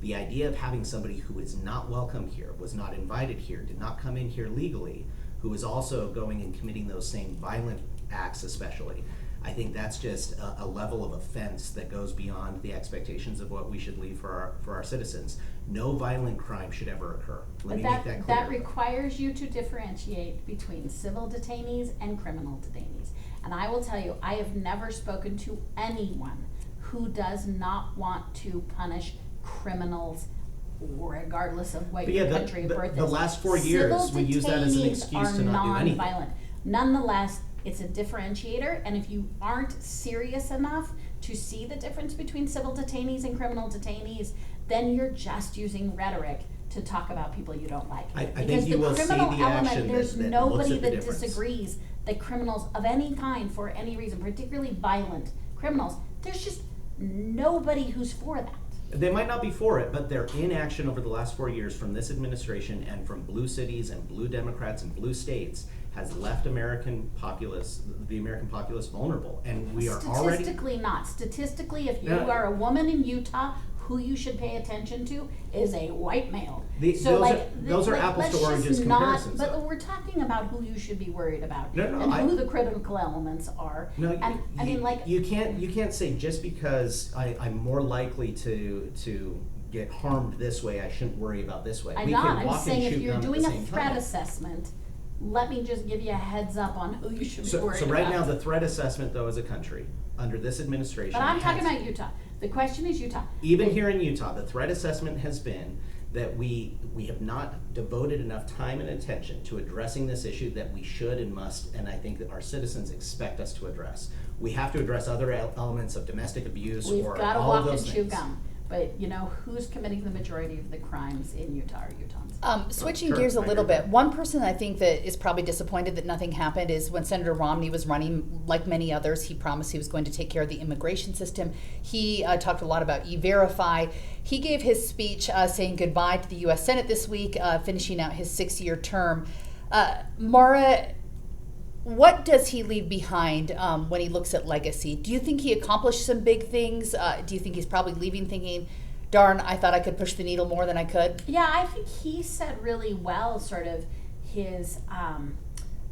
The idea of having somebody who is not welcome here, was not invited here, did not come in here legally, who is also going and committing those same violent acts especially, I think that's just a level of offense that goes beyond the expectations of what we should leave for our citizens. No violent crime should ever occur. Let me make that clear. That requires you to differentiate between civil detainees and criminal detainees. And I will tell you, I have never spoken to anyone who does not want to punish criminals regardless of what your country of birth is. The last 4 years, we use that as an excuse to not do anything. Non-violent. Nonetheless, it's a differentiator, and if you aren't serious enough to see the difference between civil detainees and criminal detainees, then you're just using rhetoric to talk about people you don't like. I think you will see the action there's that nobody looks at the that difference. disagrees that criminals of any kind, for any reason, particularly violent criminals, there's just nobody who's for that. They might not be for it, but their inaction over the last 4 years from this administration and from blue cities and blue Democrats and blue states has left the American populace vulnerable, and we are already... Statistically not. Statistically, if you are a woman in Utah, who you should pay attention to is a white male. Those are apples to oranges comparisons. But we're talking about who you should be worried about and who the critical elements are. You can't say just because I'm more likely to get harmed this way, I shouldn't worry about this way. I'm saying if you're doing a threat assessment, let me just give you a heads up on who you should be worried about. So right now, the threat assessment, though, as a country, under this administration... But I'm talking about Utah. The question is Utah. Even here in Utah, the threat assessment has been that we have not devoted enough time and attention to addressing this issue that we should and must, and I think that our citizens expect us to address. We have to address other elements of domestic abuse We've or got to all of walk those and things. chew gum. But, who's committing the majority of the crimes in Utah are Utahns. Switching Sure, gears a I little agree. bit, one person I think that is probably disappointed that nothing happened is when Senator Romney was running, like many others, he promised he was going to take care of the immigration system. He talked a lot about E-Verify. He gave his speech saying goodbye to the U.S. Senate this week, finishing out his 6-year term. Maura, what does he leave behind when he looks at legacy? Do you think he accomplished some big things? Do you think he's probably leaving thinking, darn, I thought I could push the needle more than I could? Yeah, I think he said really well sort of his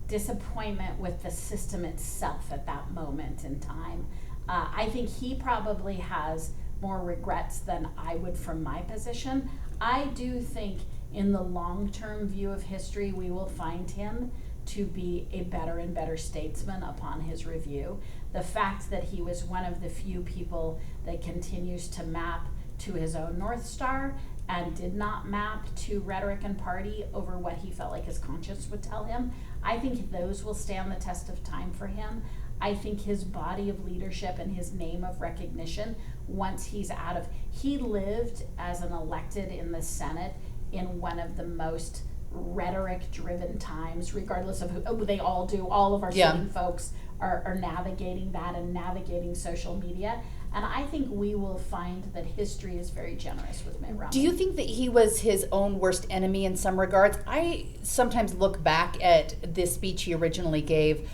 disappointment with the system itself at that moment in time. I think he probably has more regrets than I would from my position. I do think in the long-term view of history, we will find him to be a better and better statesman upon his review. The fact that he was one of the few people that continues to map to his own North Star and did not map to rhetoric and party over what he felt like his conscience would tell him, I think those will stand the test of time for him. I think his body of leadership and his name of recognition, once he's out of, he lived as an elected in the Senate in one of the most rhetoric-driven times, regardless of who they all do. All of our sitting folks are navigating that and navigating social media. And I think we will find that history is very generous with Mitt Romney. Do you think that he was his own worst enemy in some regards? I sometimes look back at this speech he originally gave,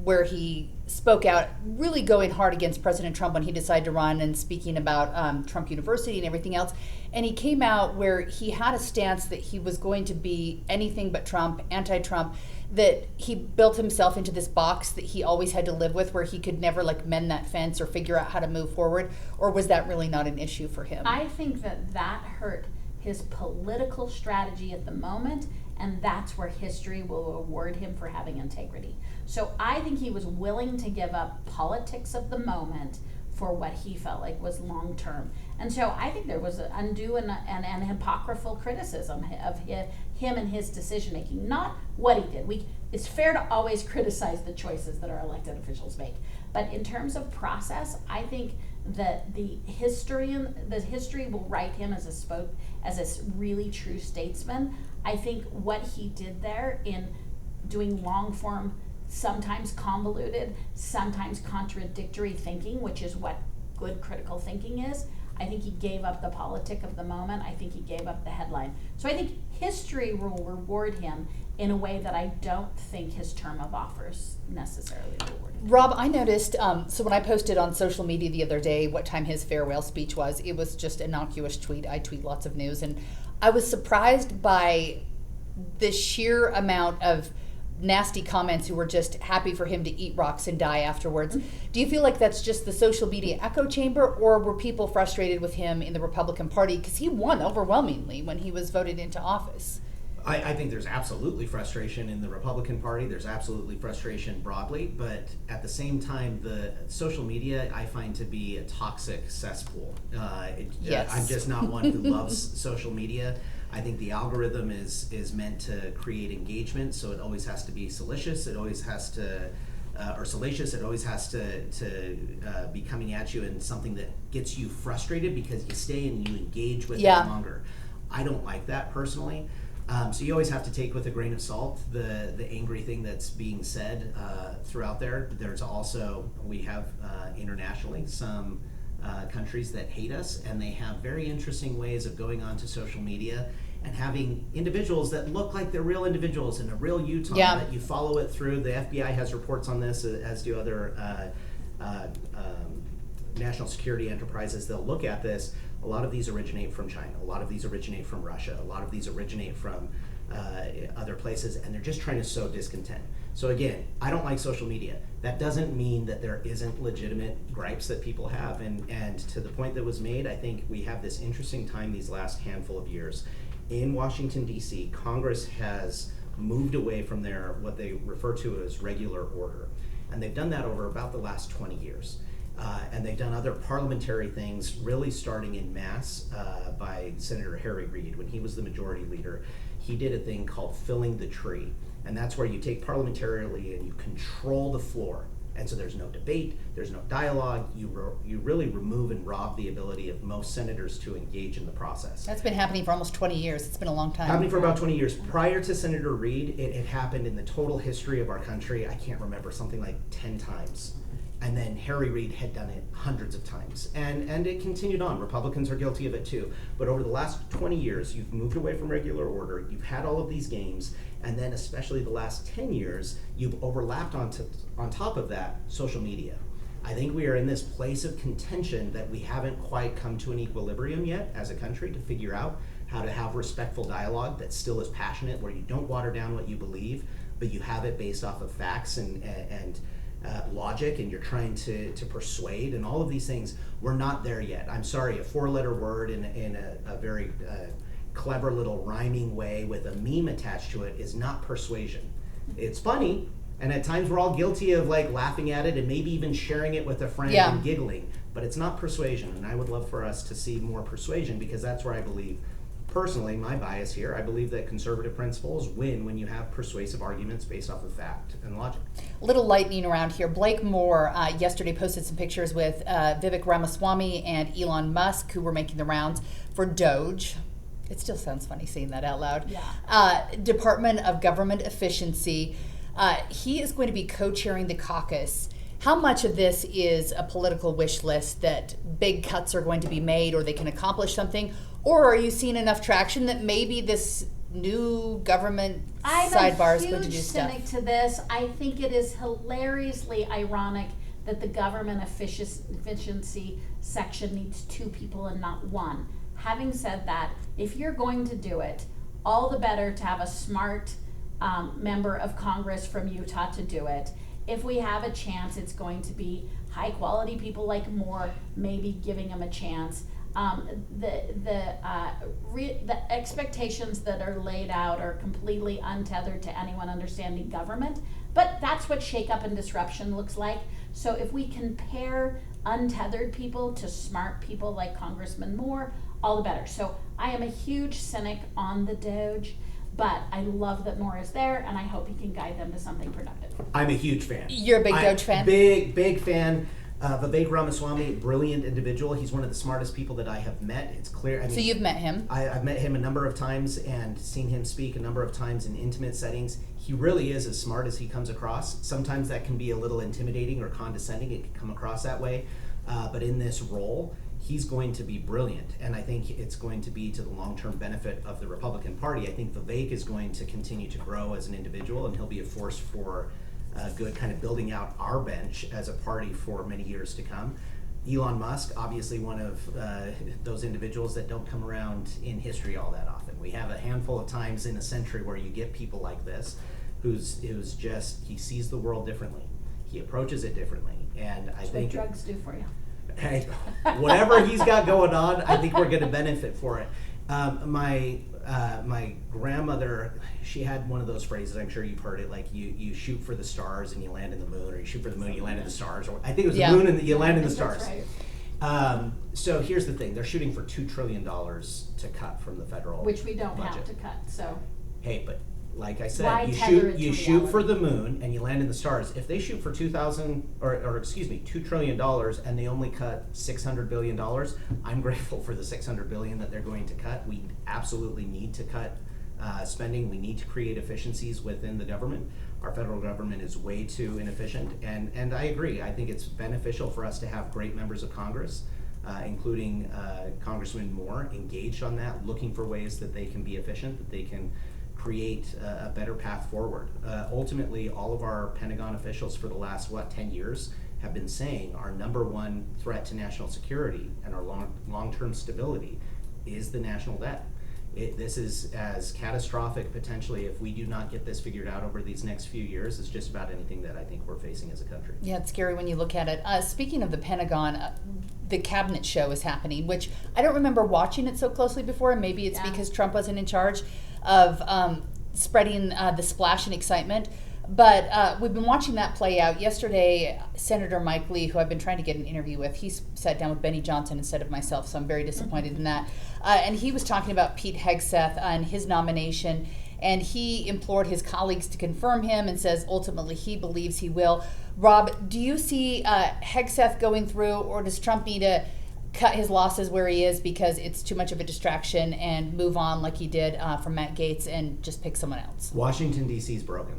where he spoke out, really going hard against President Trump when he decided to run and speaking about Trump University and everything else. And he came out where he had a stance that he was going to be anything but Trump, anti-Trump, that he built himself into this box that he always had to live with, where he could never like mend that fence or figure out how to move forward? Or was that really not an issue for him? I think that hurt his political strategy at the moment, and that's where history will reward him for having integrity. So I think he was willing to give up politics of the moment for what he felt like was long term. And so I think there was an undue and hypocritical criticism of him and his decision making, not what he did. It's fair to always criticize the choices that our elected officials make. But in terms of process, I think that the history will write him as a really true statesman. I think what he did there in doing long form, sometimes convoluted, sometimes contradictory thinking, which is what good critical thinking is. I think he gave up the politic of the moment. I think he gave up the headline. So I think history will reward him in a way that I don't think his term of office necessarily rewarded him. Rob, I noticed, so when I posted on social media the other day what time his farewell speech was, it was just an innocuous tweet. I tweet lots of news, and I was surprised by the sheer amount of nasty comments who were just happy for him to eat rocks and die afterwards. Do you feel like that's just the social media echo chamber, or were people frustrated with him in the Republican Party? Because he won overwhelmingly when he was voted into office. I think there's absolutely frustration in the Republican Party. There's absolutely frustration broadly, but at the same time, the social media I find to be a toxic cesspool. Yes. I'm just not one who loves social media. I think the algorithm is meant to create engagement, so it always has to be salacious. It always has to, or salacious. It always has to be coming at you in something that gets you frustrated because you stay and you engage with it longer. I don't like that personally. So you always have to take with a grain of salt the angry thing that's being said throughout there. There's also, we have internationally some countries that hate us, and they have very interesting ways of going onto social media and having individuals that look like they're real individuals and a real Utah that you follow it through. The FBI has reports on this, as do other national security enterprises. They'll look at this. A lot of these originate from China. A lot of these originate from Russia. A lot of these originate from other places, and they're just trying to sow discontent. So again, I don't like social media. That doesn't mean that there isn't legitimate gripes that people have. And to the point that was made, I think we have this interesting time these last handful of years. In Washington, D.C., Congress has moved away from their, what they refer to as regular order. And they've done that over about the last 20 years. And they've done other parliamentary things, really starting in mass by Senator Harry Reid. When he was the majority leader, he did a thing called filling the tree. And that's where you take parliamentarily and you control the floor. And so there's no debate, there's no dialogue. You really remove and rob the ability of most senators to engage in the process. That's been happening for almost 20 years. It's been a long time. Happening for about 20 years. Prior to Senator Reid, it had happened in the total history of our country, I can't remember, something like 10 times. And then Harry Reid had done it hundreds of times. And it continued on. Republicans are guilty of it too. But over the last 20 years, you've moved away from regular order, you've had all of these games, and then especially the last 10 years, you've overlapped on top of that social media. I think we are in this place of contention that we haven't quite come to an equilibrium yet as a country to figure out how to have respectful dialogue that still is passionate, where you don't water down what you believe, but you have it based off of facts and logic, and you're trying to persuade, and all of these things. We're not there yet. I'm sorry, a 4-letter word in a very clever little rhyming way with a meme attached to it is not persuasion. It's funny, and at times we're all guilty of like laughing at it and maybe even sharing it with a friend and giggling, but it's not persuasion. And I would love for us to see more persuasion, because that's where I believe, personally, my bias here, I believe that conservative principles win when you have persuasive arguments based off of fact and logic. A little lightning around here. Blake Moore yesterday posted some pictures with Vivek Ramaswamy and Elon Musk, who were making the rounds for DOGE. It still sounds funny saying that out loud. Yeah. Department of Government Efficiency. He is going to be co-chairing the caucus. How much of this is a political wish list that big cuts are going to be made or they can accomplish something? Or are you seeing enough traction that maybe this new government sidebar is going to do stuff? I'm a huge cynic to this. I think it is hilariously ironic that the government efficiency section needs 2 people and not 1. Having said that, if you're going to do it, all the better to have a smart member of Congress from Utah to do it. If we have a chance, it's going to be high quality people like Moore, maybe giving them a chance. The expectations that are laid out are completely untethered to anyone understanding government, but that's what shake-up and disruption looks like. So if we can pair untethered people to smart people like Congressman Moore, all the better. So I am a huge cynic on the DOGE, but I love that Moore is there, and I hope he can guide them to something productive. I'm a huge fan. You're a big DOGE fan? Big fan. Vivek Ramaswamy, brilliant individual. He's one of the smartest people that I have met. It's clear. I mean, so you've met him? I've met him a number of times and seen him speak a number of times in intimate settings. He really is as smart as he comes across. Sometimes that can be a little intimidating or condescending. It can come across that way. But in this role, he's going to be brilliant. And I think it's going to be to the long-term benefit of the Republican Party. I think Vivek is going to continue to grow as an individual, and he'll be a force for good, kind of building out our bench as a party for many years to come. Elon Musk, obviously one of those individuals that don't come around in history all that often. We have a handful of times in a century where you get people like this, who's just, he sees the world differently. He approaches it differently. And I think what drugs do for you. Hey, whatever he's got going on, I think we're going to benefit for it. My grandmother, she had one of those phrases, I'm sure you've heard it, like you shoot for the stars and you land in the moon, or you shoot for the moon and you land in the stars, or I think it was the moon and you land in the stars. Right. So here's the thing, they're shooting for $2 trillion to cut from the federal Which we don't budget. have to cut, so. Hey, but like I said, Why you tether it to shoot for reality? the moon and you land in the stars. If they shoot for $2 trillion and they only cut $600 billion, I'm grateful for the $600 billion that they're going to cut. We absolutely need to cut spending. We need to create efficiencies within the government. Our federal government is way too inefficient, and I agree. I think it's beneficial for us to have great members of Congress, including Congressman Moore, engaged on that, looking for ways that they can be efficient, that they can create a better path forward. Ultimately, all of our Pentagon officials for the last, 10 years have been saying our number one threat to national security and our long-term stability is the national debt. This is as catastrophic potentially if we do not get this figured out over these next few years as just about anything that I think we're facing as a country. Yeah, it's scary when you look at it. Speaking of the Pentagon, the cabinet show is happening, which I don't remember watching it so closely before, and maybe it's because Trump wasn't in charge of spreading the splash and excitement. But we've been watching that play out. Yesterday, Senator Mike Lee, who I've been trying to get an interview with, he sat down with Benny Johnson instead of myself, so I'm very disappointed in that. And he was talking about Pete Hegseth and his nomination. and he implored his colleagues to confirm him and says ultimately he believes he will. Rob, do you see Hegseth going through, or does Trump need to cut his losses where he is because it's too much of a distraction and move on like he did from Matt Gaetz and just pick someone else? Washington, D.C. is broken.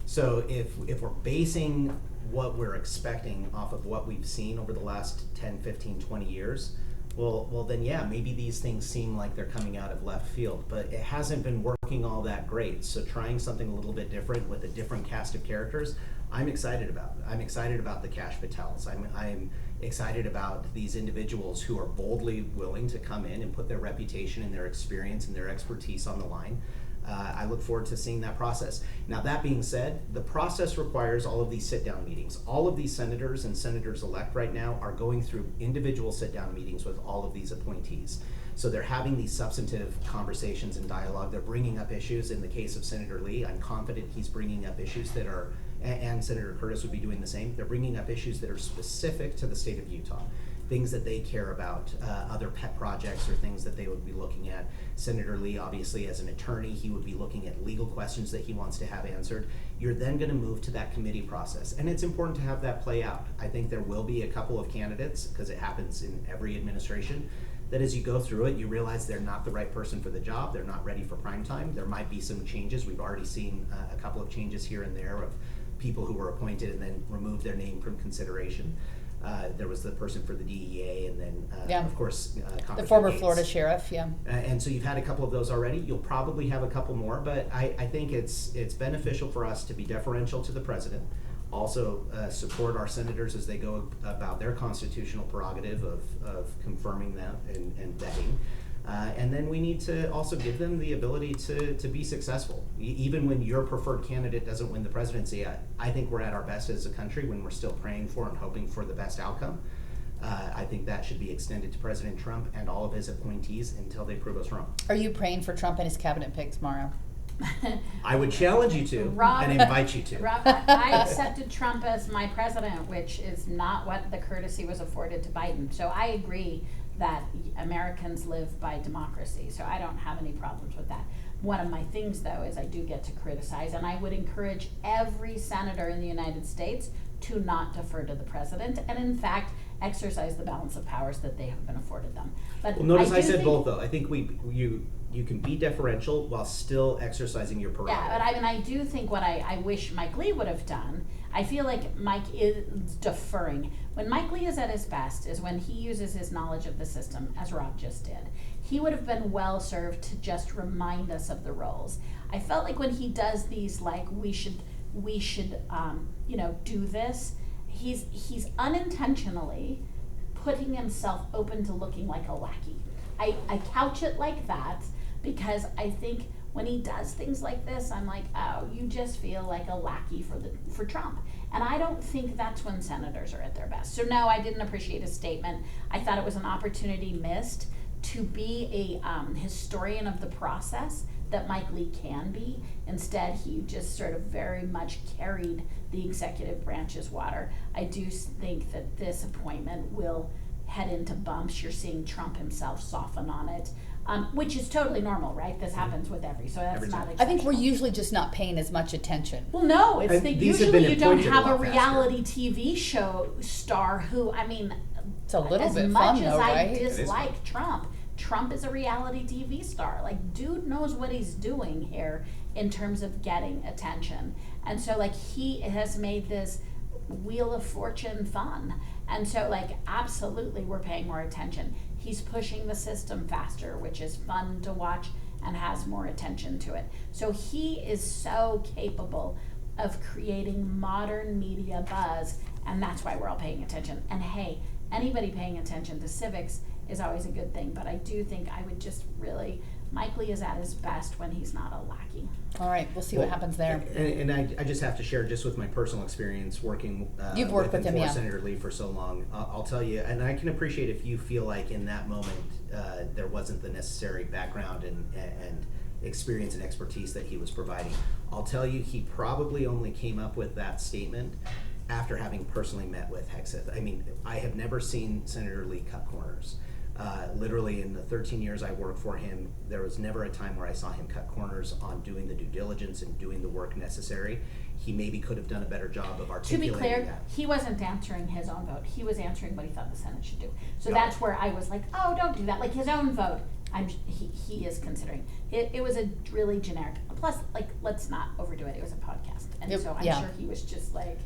So if we're basing what we're expecting off of what we've seen over the last 10, 15, 20 years, well then yeah, maybe these things seem like they're coming out of left field, but it hasn't been working all that great. So trying something a little bit different with a different cast of characters, I'm excited about. I'm excited about the Kash Patels. I'm excited about these individuals who are boldly willing to come in and put their reputation and their experience and their expertise on the line. I look forward to seeing that process. Now, that being said, the process requires all of these sit-down meetings. All of these senators and senators-elect right now are going through individual sit-down meetings with all of these appointees. So they're having these substantive conversations and dialogue. They're bringing up issues. In the case of Senator Lee, I'm confident he's bringing up issues that are, and Senator Curtis would be doing the same, they're bringing up issues that are specific to the state of Utah. Things that they care about, other pet projects or things that they would be looking at. Senator Lee, obviously, as an attorney, he would be looking at legal questions that he wants to have answered. You're then going to move to that committee process, and it's important to have that play out. I think there will be a couple of candidates, because it happens in every administration, that as you go through it, you realize they're not the right person for the job, they're not ready for prime time. There might be some changes. We've already seen a couple of changes here and there of people who were appointed and then removed their name from consideration. There was the person for the DEA, and then, of course, the former Florida sheriff, and so you've had a couple of those already. You'll probably have a couple more, but I think it's beneficial for us to be deferential to the president, also support our senators as they go about their constitutional prerogative of confirming that and vetting. And then we need to also give them the ability to be successful. Even when your preferred candidate doesn't win the presidency, I think we're at our best as a country when we're still praying for and hoping for the best outcome. I think that should be extended to President Trump and all of his appointees until they prove us wrong. Are you praying for Trump and his cabinet picks, Maura? I would challenge you to Rob, and invite you to. Rob, I accepted Trump as my president, which is not what the courtesy was afforded to Biden. So I agree that Americans live by democracy, so I don't have any problems with that. One of my things, though, is I do get to criticize, and I would encourage every senator in the United States to not defer to the president, and in fact, exercise the balance of powers that they have been afforded them. But well, notice I said both, though. I think you can be deferential while still exercising your prerogative. Yeah, but I do think what I wish Mike Lee would have done, I feel like Mike is deferring. When Mike Lee is at his best is when he uses his knowledge of the system, as Rob just did. He would have been well served to just remind us of the roles. I felt like when he does these, like, we should do this, he's unintentionally putting himself open to looking like a lackey. I couch it like that because I think when he does things like this, I'm like, oh, you just feel like a lackey for Trump. And I don't think that's when senators are at their best. So no, I didn't appreciate his statement. I thought it was an opportunity missed to be a historian of the process that Mike Lee can be. Instead, he just sort of very much carried the executive branch's water. I do think that this appointment will head into bumps. You're seeing Trump himself soften on it, which is totally normal, right? This happens with so that's not exceptional. I think we're usually just not paying as much attention. Well, no, it's usually you don't have a reality faster. TV show star who, it's a little bit fun, fun, though, as right? I dislike Trump is a reality TV star. Like, dude knows what he's doing here in terms of getting attention. And so, like, he has made this Wheel of Fortune fun. And so, like, absolutely we're paying more attention. He's pushing the system faster, which is fun to watch and has more attention to it. So he is so capable of creating modern media buzz, and that's why we're all paying attention. And hey, anybody paying attention to civics is always a good thing, but I do think I would just really, Mike Lee is at his best when he's not a lackey. All right, we'll see what happens there. And I just have to share, just with my personal experience working You've worked with him, for Senator Lee for so long, I'll tell you, and I can appreciate if you feel like in that moment there wasn't the necessary background and experience and expertise that he was providing. I'll tell you, he probably only came up with that statement after having personally met with Hegseth. I mean, I have never seen Senator Lee cut corners. Literally in the 13 years I worked for him, there was never a time where I saw him cut corners on doing the due diligence and doing the work necessary. He maybe could have done a better job of To articulating be clear, that. he wasn't answering his own vote. He was answering what he thought the Senate should do. So Got that's it. where I was like, oh, don't do that. Like his own vote, he is considering. It was a really generic. Plus, like, let's not overdo it. It was a podcast, and so I'm sure he was just like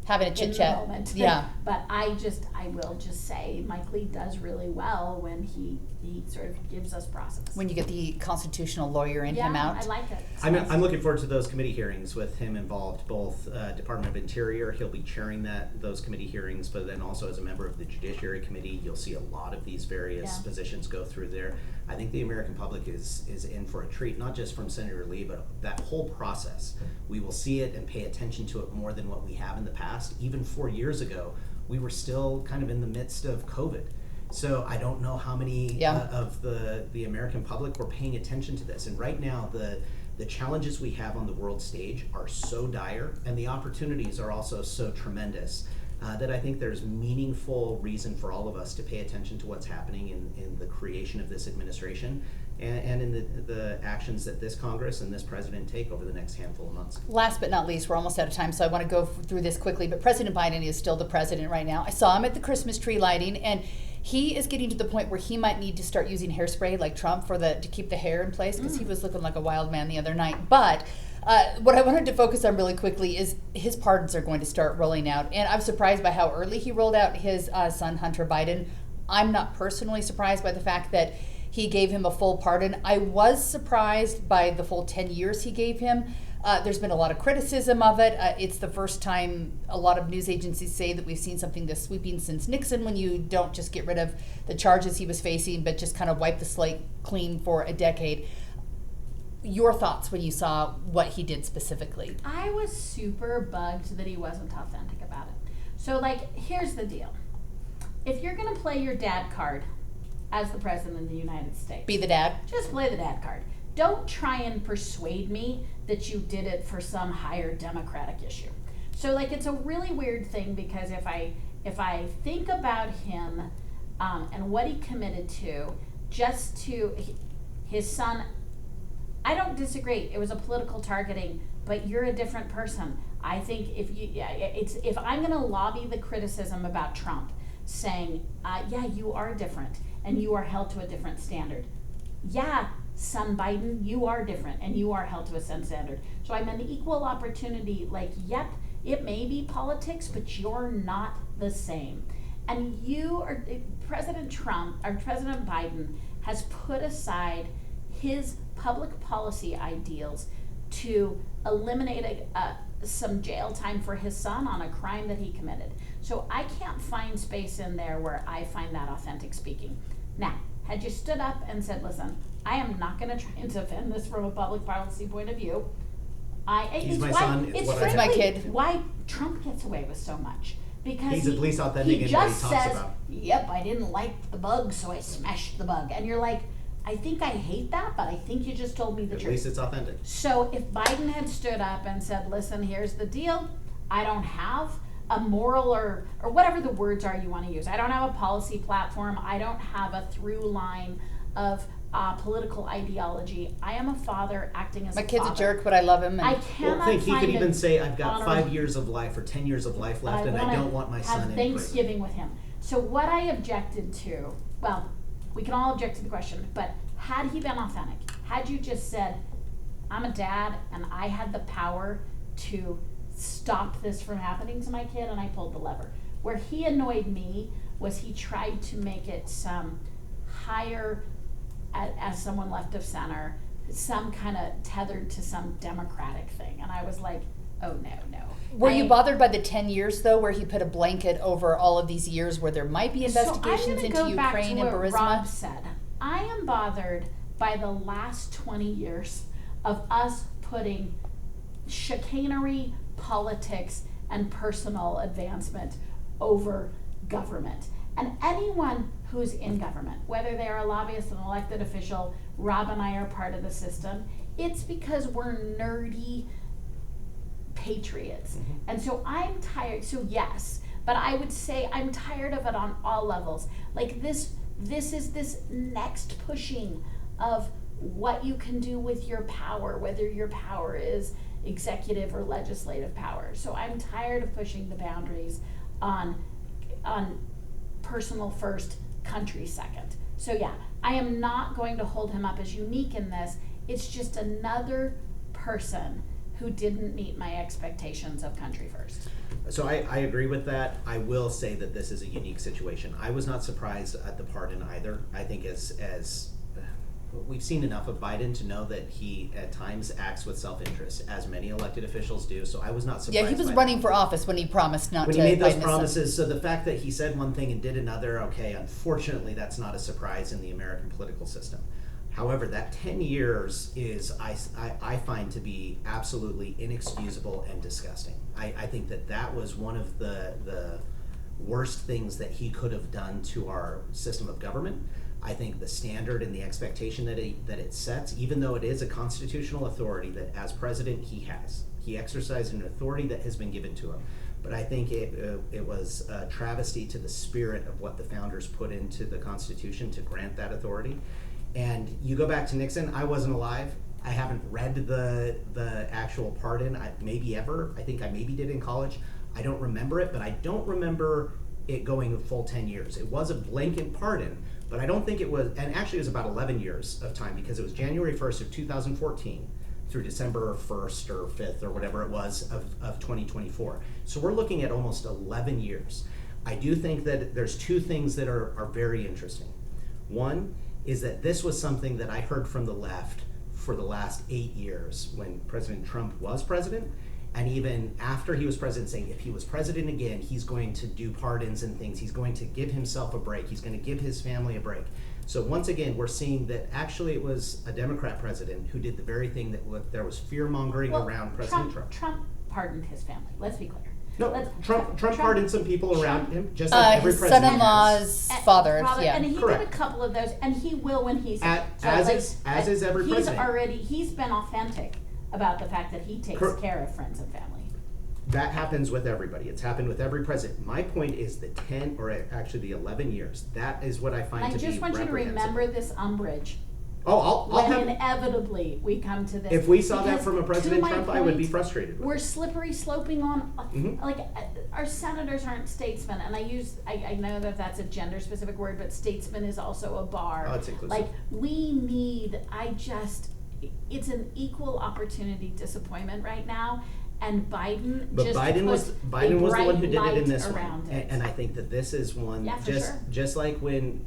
having a in chit the chat. moment. Yeah. But I will just say, Mike Lee does really well when he sort of gives us process. When you get the constitutional lawyer in him out. I like it. I'm looking forward to those committee hearings with him involved, both Department of Interior, he'll be chairing those committee hearings, but then also as a member of the Judiciary Committee, you'll see a lot of these various positions go through there. I think the American public is in for a treat, not just from Senator Lee, but that whole process. We will see it and pay attention to it more than what we have in the past. Even 4 years ago, we were still kind of in the midst of COVID. So I don't know how many of the American public were paying attention to this. And right now, the challenges we have on the world stage are so dire, and the opportunities are also so tremendous, that I think there's meaningful reason for all of us to pay attention to what's happening in the creation of this administration and in the actions that this Congress and this president take over the next handful of months. Last but not least, we're almost out of time, so I want to go through this quickly, but President Biden is still the president right now. I saw him at the Christmas tree lighting, and he is getting to the point where he might need to start using hairspray like Trump to keep the hair in place, because he was looking like a wild man the other night. But what I wanted to focus on really quickly is his pardons are going to start rolling out. And I'm surprised by how early he rolled out his son, Hunter Biden. I'm not personally surprised by the fact that he gave him a full pardon. I was surprised by the full 10 years he gave him. There's been a lot of criticism of it. It's the first time a lot of news agencies say that we've seen something this sweeping since Nixon, when you don't just get rid of the charges he was facing, but just kind of wipe the slate clean for a decade. Your thoughts when you saw what he did specifically? I was super bugged that he wasn't authentic about it. So, like, here's the deal. If you're going to play your dad card as the president of the United States, Be the dad. just play the dad card. Don't try and persuade me that you did it for some higher democratic issue. So, like, it's a really weird thing, because if I think about him and what he committed to, just to his son, I don't disagree. It was a political targeting, but you're a different person. I think if I'm going to lobby the criticism about Trump, saying, you are different and you are held to a different standard. Yeah, son Biden, you are different and you are held to a certain standard. So I'm an equal opportunity, like, yep, it may be politics, but you're not the same. And President Biden has put aside his public policy ideals to eliminate some jail time for his son on a crime that he committed. So I can't find space in there where I find that authentic speaking. Now, had you stood up and said, listen, I am not going to try and defend this from a public policy point of view. He's my son. It's my kid. Why Trump gets away with so much. Because he's at least authentic in what he talks about. Yep, I didn't like the bug, so I smashed the bug. And you're like, I think I hate that, but I think you just told me the truth. At least it's authentic. So if Biden had stood up and said, listen, here's the deal. I don't have a moral or whatever the words are you want to use. I don't have a policy platform. I don't have a through line of political ideology. I am a father acting as My a kid's father. a jerk, but I love him. I cannot Well, he find could even it say, I've got honorable. 5 years of life or 10 years of life left, and I don't want my son in have prison. Thanksgiving with him. So what I objected to, well, we can all object to the question, but had he been authentic, had you just said, I'm a dad and I had the power to stop this from happening to my kid and I pulled the lever. Where he annoyed me was he tried to make it some higher, as someone left of center, some kind of tethered to some democratic thing. And I was like, oh no. Were you bothered by the 10 years, though, where he put a blanket over all of these years where there might be investigations into Ukraine and Burisma? Rob said, I am bothered by the last 20 years of us putting chicanery, politics, and personal advancement over government. And anyone who's in government, whether they are a lobbyist, an elected official, Rob and I are part of the system, it's because we're nerdy patriots. Mm-hmm. And so I'm tired. So yes, but I would say I'm tired of it on all levels. Like this this is this next pushing of what you can do with your power, whether your power is executive or legislative power. So I'm tired of pushing the boundaries on personal first, country second. So yeah, I am not going to hold him up as unique in this. It's just another person who didn't meet my expectations of country first. So I agree with that. I will say that this is a unique situation. I was not surprised at the pardon either. I think as we've seen enough of Biden to know that he at times acts with self-interest, as many elected officials do. So I was not surprised. Yeah, he was running for office when he promised not to. When he made those promises, so the fact that he said one thing and did another, okay, unfortunately that's not a surprise in the American political system. However, that 10 years is, I find to be absolutely inexcusable and disgusting. I think that was one of the worst things that he could have done to our system of government. I think the standard and the expectation that it sets, even though it is a constitutional authority that as president he exercised an authority that has been given to him. But I think it was a travesty to the spirit of what the founders put into the Constitution to grant that authority. And you go back to Nixon, I wasn't alive. I haven't read the actual pardon, maybe ever. I think I maybe did in college. I don't remember it, but I don't remember it going a full 10 years. It was a blanket pardon, but I don't think it was, and actually it was about 11 years of time because it was January 1st of 2014 through December 1st or 5th or whatever it was of 2024. So we're looking at almost 11 years. I do think that there's two things that are very interesting. One is that this was something that I heard from the left for the last 8 years when President Trump was president, and even after he was president, saying if he was president again, he's going to do pardons and things. He's going to give himself a break. He's going to give his family a break. So once again, we're seeing that actually it was a Democrat president who did the very thing that there was fear-mongering around President Trump. Trump pardoned his family, let's be clear. No, Trump pardoned some people around him, just like every his president son-in-law's father, yeah. And he Correct. did a couple of those, and he will when he's... As is every president. He's been authentic about the fact that he takes care of friends and family. That happens with everybody. It's happened with every president. My point is the 10, or actually the 11 years. That is what I find to be reprehensible. I just want you to remember this umbrage. Oh, I'll have... inevitably we come to this. If we saw that from a President Trump, I would be frustrated. We're slippery sloping on, like, our senators aren't statesmen, and I know that that's a gender specific word, but statesman is also a bar. Oh, it's inclusive. Like, we need, it's an equal opportunity disappointment right now. And Biden was the one who did it in this one, it. and I think that this is one just like when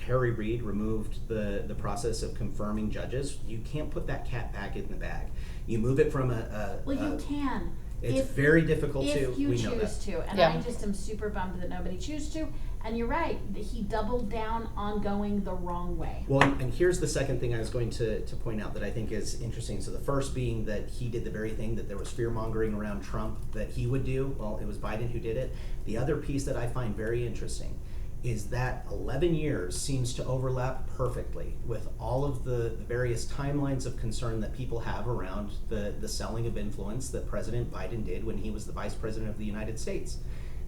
Harry Reid removed the process of confirming judges. You can't put that cat back in the bag. You move it from you can. It's very difficult to. If you we know choose that. to, and Yeah. I just am super bummed that nobody chose to. And you're right, he doubled down on going the wrong way. Well, and here's the second thing I was going to point out that I think is interesting. So the first being that he did the very thing that there was fear-mongering around Trump that he would do. Well, it was Biden who did it. The other piece that I find very interesting is that 11 years seems to overlap perfectly with all of the various timelines of concern that people have around the selling of influence that President Biden did when he was the Vice President of the United States.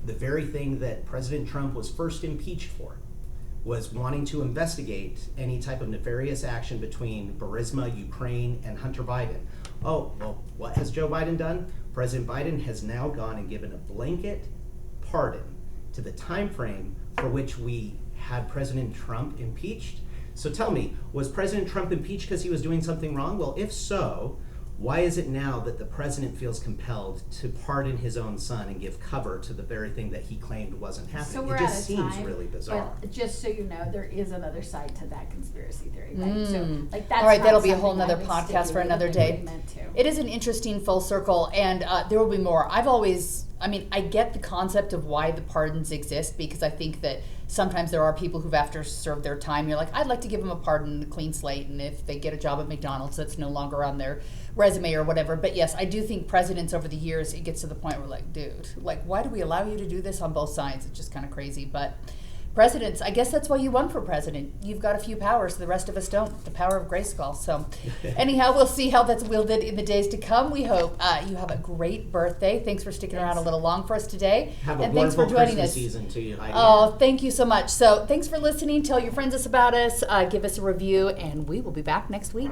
The very thing that President Trump was first impeached for was wanting to investigate any type of nefarious action between Burisma, Ukraine, and Hunter Biden. Oh, well, what has Joe Biden done? President Biden has now gone and given a blanket pardon to the time frame for which we had President Trump impeached. So tell me, was President Trump impeached because he was doing something wrong? Well, if so, why is it now that the president feels compelled to pardon his own son and give cover to the very thing that he claimed wasn't happening? So we're it just out of seems time, really bizarre. But just so you know, there is another side to that conspiracy theory, right? So, like, that's all right, not that'll be a something whole nother I was podcast for another stipulating day. meant to. It is an interesting full circle, and there will be more. I get the concept of why the pardons exist, because I think that sometimes there are people who've after served their time, you're like, I'd like to give them a pardon, a clean slate, and if they get a job at McDonald's, that's no longer on their resume or whatever. But yes, I do think presidents over the years, it gets to the point where like, dude, like, why do we allow you to do this on both sides? It's just kind of crazy. But presidents, I guess that's why you won for president. You've got a few powers, the rest of us don't. The power of Grayskull. So anyhow, we'll see how that's wielded in the days to come. We hope you have a great birthday. Thanks for sticking around a little long for us today. Have a and thanks for wonderful joining Christmas us. season to you, Heidi. Oh, thank you so much. So thanks for listening. Tell your friends about us. Give us a review, and we will be back next week.